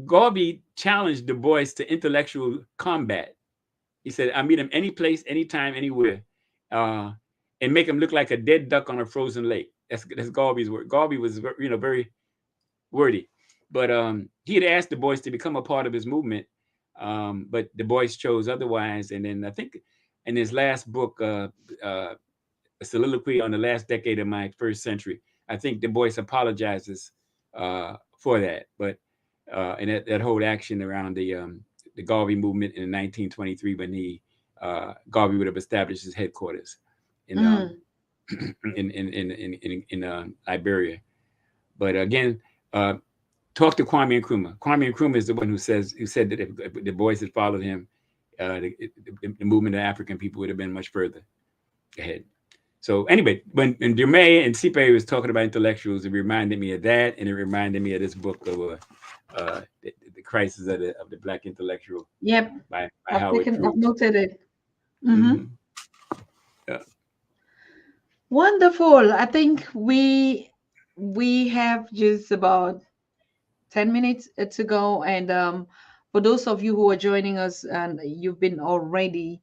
Garvey challenged Du Bois to intellectual combat. He said, I meet him any place, anytime, anywhere, and make him look like a dead duck on a frozen lake. That's Garvey's word. Garvey was very wordy, but he had asked Du Bois to become a part of his movement, but Du Bois chose otherwise. And then I think in his last book, A Soliloquy on the Last Decade of My First Century, I think Du Bois apologizes for that. But and that whole action around the Garvey movement in 1923, when Garvey would have established his headquarters in Liberia. But again, talk to Kwame Nkrumah. Kwame Nkrumah is the one who said that if Du Bois had followed him, the movement of African people would have been much further ahead. So anyway, when Jomai and Sipe was talking about intellectuals, it reminded me of that, and it reminded me of this book of the Crisis of the Black Intellectual.
Yep.
By Howard Cruz.
I've noted it. Yeah. Wonderful. I think we have just about 10 minutes to go, and for those of you who are joining us and you've been already,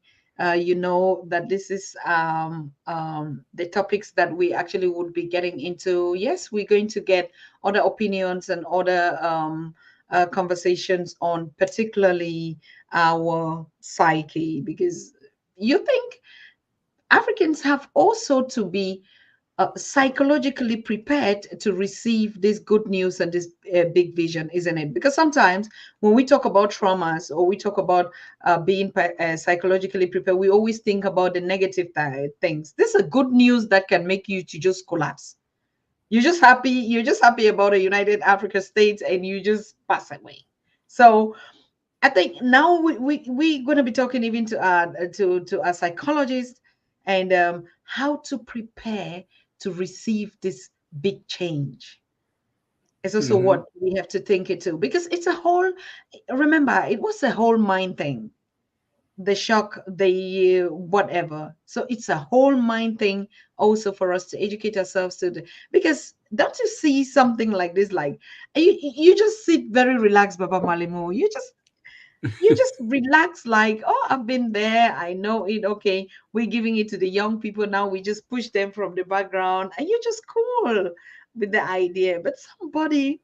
you know that this is the topics that we actually would be getting into. Yes, we're going to get other opinions and other conversations on particularly our psyche, because you think Africans have also to be psychologically prepared to receive this good news and this big vision, isn't it? Because sometimes when we talk about traumas or we talk about being psychologically prepared, we always think about the negative things. This is a good news that can make you to just collapse. You're just happy about a United African States, and you just pass away. So I think now we're going to be talking even to our psychologists, and how to prepare to receive this big change. It's also what we have to think it too, because it's a whole, remember, it was a whole mind thing, the shock, the whatever. So it's a whole mind thing also for us to educate ourselves because don't you see something like this, like you just sit very relaxed, Baba Mwalimu, you just relax, like, oh, I've been there, I know it. Okay, we're giving it to the young people now, we just push them from the background, and you're just cool. with the idea, but somebody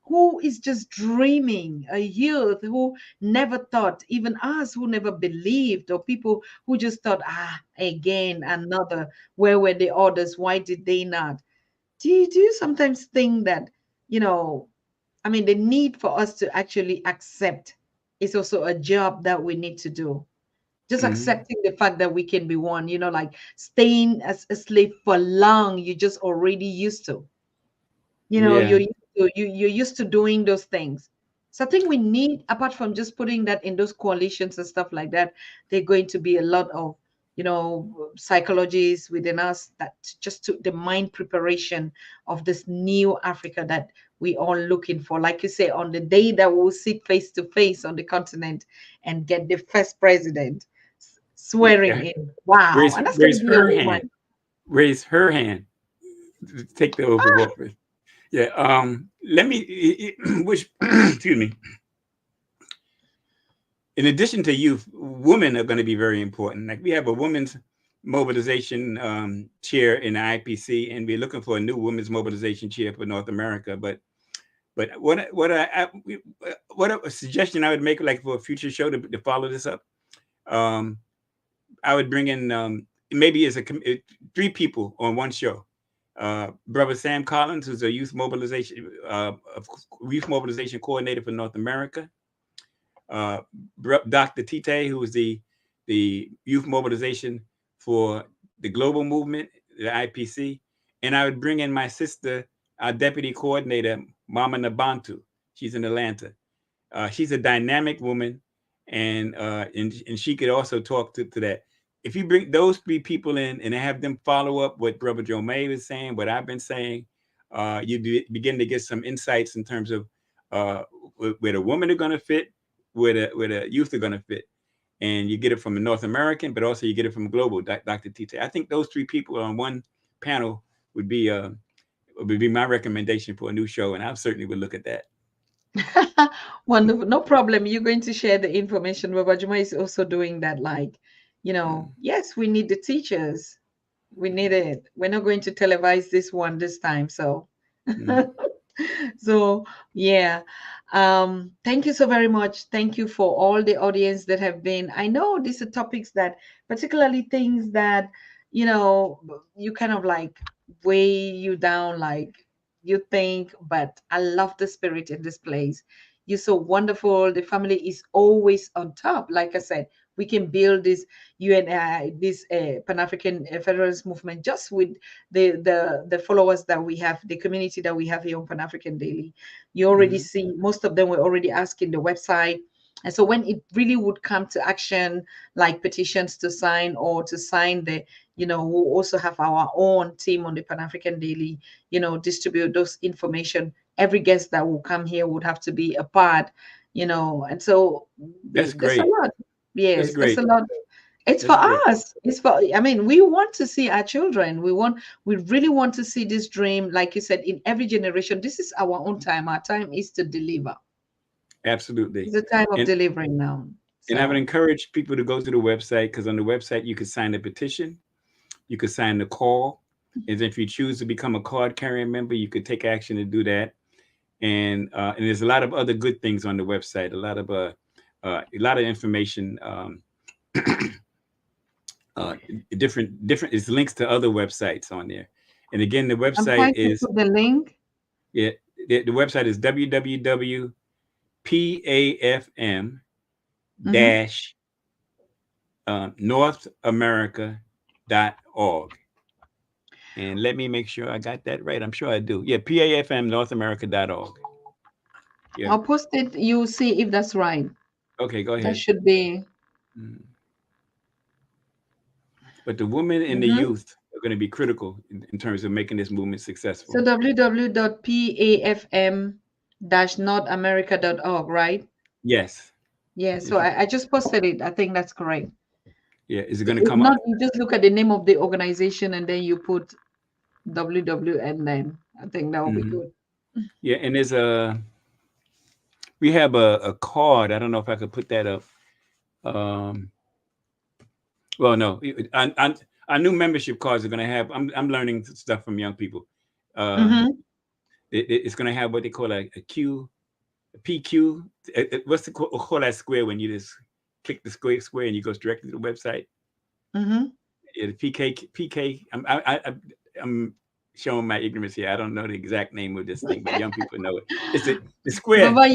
who is just dreaming, a youth who never thought, even us who never believed, or people who just thought, again, another, where were the others? Why did they not? Do you sometimes think that, you know, I mean, the need for us to actually accept is also a job that we need to do. Just
Mhm.
accepting the fact that we can be one, like staying as a slave for long, you just already used to.
Yeah.
You're used to doing those things. So I think we need, apart from just putting that in those coalitions and stuff like that, there are going to be a lot of psychologies within us that just to the mind preparation of this new Africa that we all looking for. Like you say, on the day that we'll sit face to face on the continent and get the first president swearing
Yeah.
in. Wow. And that's going
Raise
to be a
her hand.
woman.
Raise her hand to take the oath of office. Yeah. Let me, which, excuse me. In addition to youth, women are going to be very important. Like we have a women's mobilization chair in the IPC, and we're looking for a new women's mobilization chair for North America. But what a suggestion I would make, like for a future show to follow this up. I would bring in maybe as three people on one show. Brother Sam Collins, who's a youth mobilization coordinator for North America. uh, Dr. Tite, who is the youth mobilization for the global movement, the IPC, and I would bring in my sister, our deputy coordinator, Mama Nabantu. She's in Atlanta. She's a dynamic woman, and she could also talk to that. If you bring those three people in and have them follow up what Brother Joe May was saying, what I've been saying, begin to get some insights in terms of where the women are going to fit, where the youth are going to fit, and you get it from a North American, but also you get it from global. Dr. Tite. I think those three people on one panel would be my recommendation for a new show, and I certainly would look at that.
Wonderful. No problem. You're going to share the information. Baba Juma is also doing that. Like,
Mm.
yes, we need the teachers. We need it. We're not going to televise this one this time. So,
Mm.
so yeah. Thank you so very much. Thank you for all the audience that have been. I know these are topics that, particularly things that, you kind of like weigh you down, like you think, but I love the spirit in this place. You're so wonderful. The family is always on top. Like I said, we can build this this Pan-African Federalist movement just with the followers that we have, the community that we have here on Pan-African Daily. You already
Mm.
see most of them were already asking the website. And so when it really would come to action, like petitions to sign or to sign we also have our own team on the Pan-African Daily, distribute those information. Every guest that will come here would have to be a part, and so
That's
there's a
great.
lot.
That's
Yes, there's
great.
a lot. It's for
That's great.
us. It's for, I mean, we want to see our children. We really want to see this dream, like you said, in every generation. This is our own time. Our time is to deliver.
Absolutely.
It's the time of
And
delivering now.
and I would
So,
encourage people to go to the website, because on the website you could sign the petition, you could sign the call, and if you choose to become a card carrying member, you could take action to do that. And there's a lot of other good things on the website. A lot of information. Uh, different. It's links to other websites on there. And again, the
I'm
website
trying to
is
put the link.
yeah. The website is www.pafm
Mhm.
dash northamerica.org. And let me make sure I got that right. I'm sure I do. Yeah, PAFM northamerica.org. Yeah.
I'll post it. You see if that's right.
Okay, go
That
ahead.
should be.
Mm. But the women and the
Mhm.
youth are going to be critical in terms of making this movement
So
successful.
www.pafm-northamerica.org, right?
Yes.
Yeah, so
If you,
I just posted it. I think that's correct.
yeah, is it going to
If
come
not,
up?
you just look at the name of the organization and then you put www and then I think that will be
Hmm.
good.
Yeah, and we have a card. I don't know if I could put that up. Um, well, no, our new membership cards are going to have. I'm learning stuff from young people. It's going to have what they call a PQ. What's the call that square when you just click the square and you go directly to the website? Yeah, the PK. I'm showing my ignorance here. I don't know the exact name of this thing, but young people know it. It's the square.
Baba,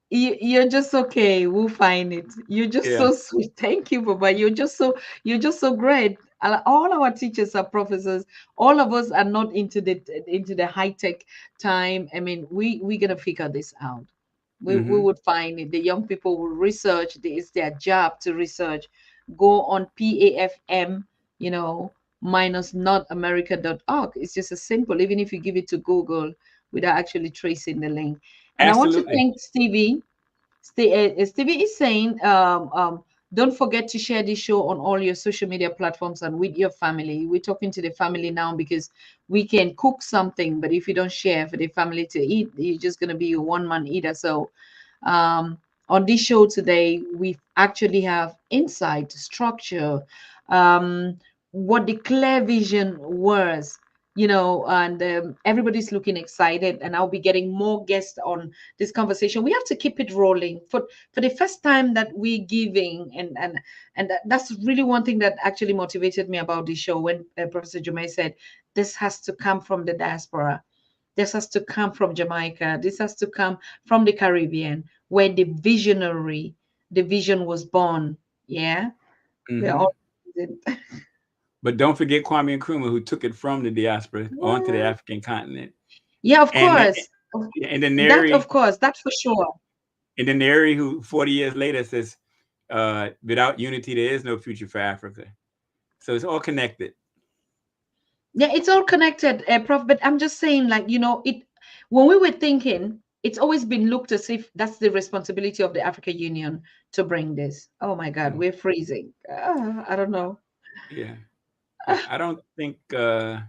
you're just okay. We'll find it. You're just so sweet. Thank you, Baba. You're just so great. All our teachers are professors. All of us are not into the high tech time. I mean, we're gonna figure this out. We would find it. The young people will research. It's their job to research. Go on PAFM, minus notamerica.org. It's just a simple, even if you give it to Google without actually tracing the link. And
Absolutely.
I want to thank Stevie. Stevie is saying, don't forget to share this show on all your social media platforms and with your family. We're talking to the family now because we can cook something, but if you don't share for the family to eat, you're just going to be a one-man eater. So on this show today, we actually have insight, structure, what the clear vision was, and everybody's looking excited. And I'll be getting more guests on this conversation. We have to keep it rolling for the first time that we're giving, and that's really one thing that actually motivated me about this show when Professor Jumai said this has to come from the diaspora. This has to come from Jamaica. This has to come from the Caribbean, where the vision was born. Yeah. We're all
But don't forget Kwame Nkrumah, who took it from the diaspora onto the African continent.
Yeah, of course.
And then
that, of course, that's for sure.
And then Neri, who 40 years later says, without unity, there is no future for Africa. So it's all connected.
Yeah, it's all connected, Prof. But I'm just saying, when we were thinking, it's always been looked as if that's the responsibility of the African Union to bring this. Oh my God, we're freezing. I don't know.
Yeah. I don't think, well,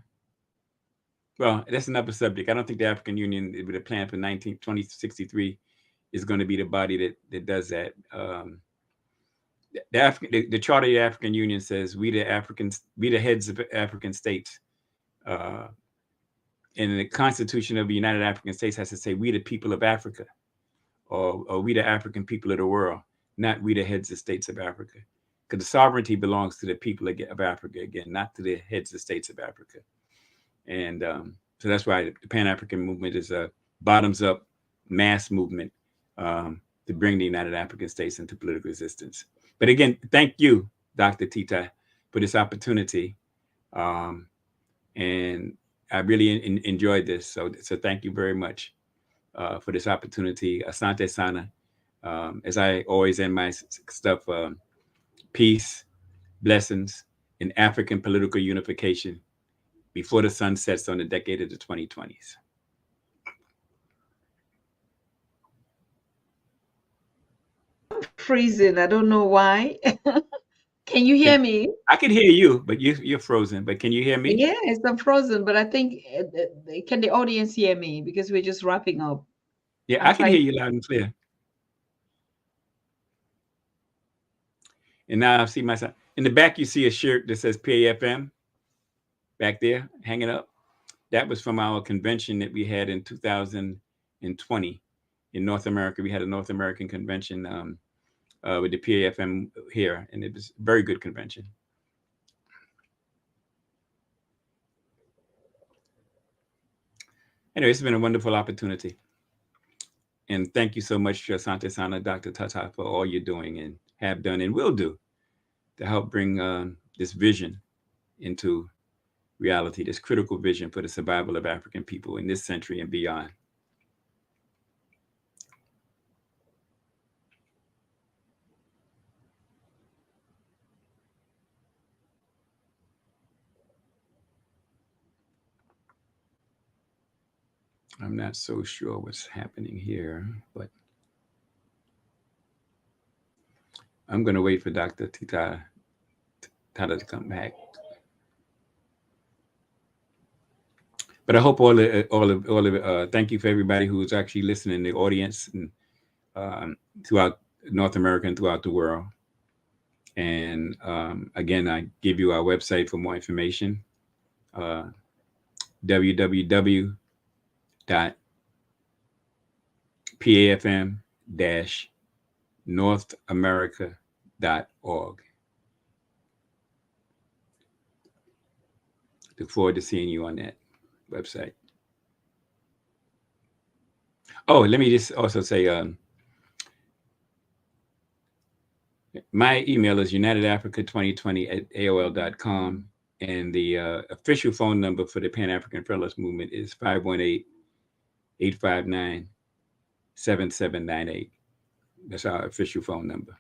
that's another subject. I don't think the African Union, with a plan for 2063, is going to be the body that does that. The Charter of the African Union says we the heads of African states. And the Constitution of the United African States has to say we the people of Africa, or we the African people of the world, not we the heads of states of Africa. Because the sovereignty belongs to the people of Africa, again, not to the heads of states of Africa. And so that's why the Pan-African movement is a bottoms-up mass movement to bring the United African States into political existence. But again, thank you, Dr. Tita, for this opportunity. And I really enjoyed this. So thank you very much for this opportunity. Asante Sana. As I always end my stuff, peace, blessings, and African political unification before the sun sets on the decade of the 2020s.
Freezing. I don't know why. Can you hear me?
I can hear you, but you're frozen. But can you hear me?
Yes, I'm frozen, but I think, can the audience hear me? Because we're just wrapping up.
Yeah, I can hear you loud and clear. And now I see myself. In the back, you see a shirt that says PAFM back there, hanging up. That was from our convention that we had in 2020 in North America. We had a North American convention with the PAFM here, and it was a very good convention. Anyway, it's been a wonderful opportunity. And thank you so much, Asante Sana, Dr. Tata, for all you're doing and have done and will do to help bring this vision into reality, this critical vision for the survival of African people in this century and beyond. I'm not so sure what's happening here, but I'm going to wait for Dr. Tata to come back. But I hope all of thank you for everybody who's actually listening, the audience, and throughout North America and throughout the world. And again, I give you our website for more information. www.pafm-northamerica.org. Look forward to seeing you on that website. Oh, let me just also say, my email is unitedafrica2020@aol.com, and the official phone number for the Pan-African Federalist Movement is 518-859-7798. That's our official phone number.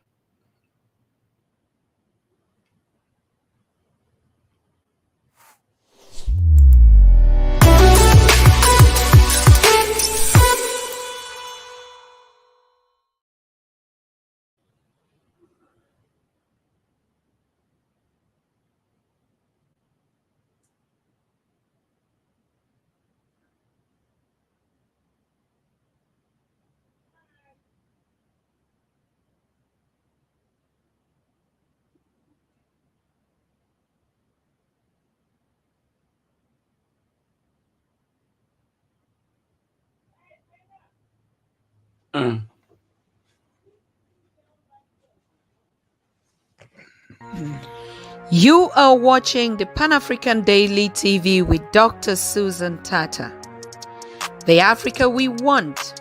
You are watching the Pan-African Daily TV with Dr. Susan Tata. The Africa we want: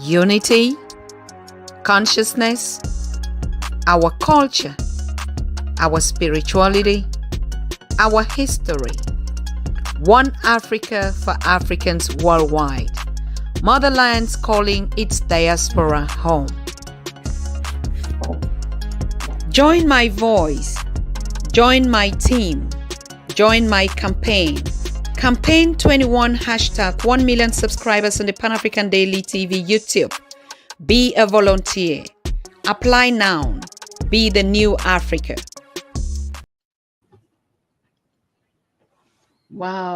unity, consciousness, our culture, our spirituality, our history. One Africa for Africans worldwide. Motherlands calling its diaspora home. Join my voice. Join my team. Join my campaign. Campaign 21 hashtag 1 million subscribers on the Pan-African Daily TV YouTube. Be a volunteer. Apply now. Be the new Africa. Wow.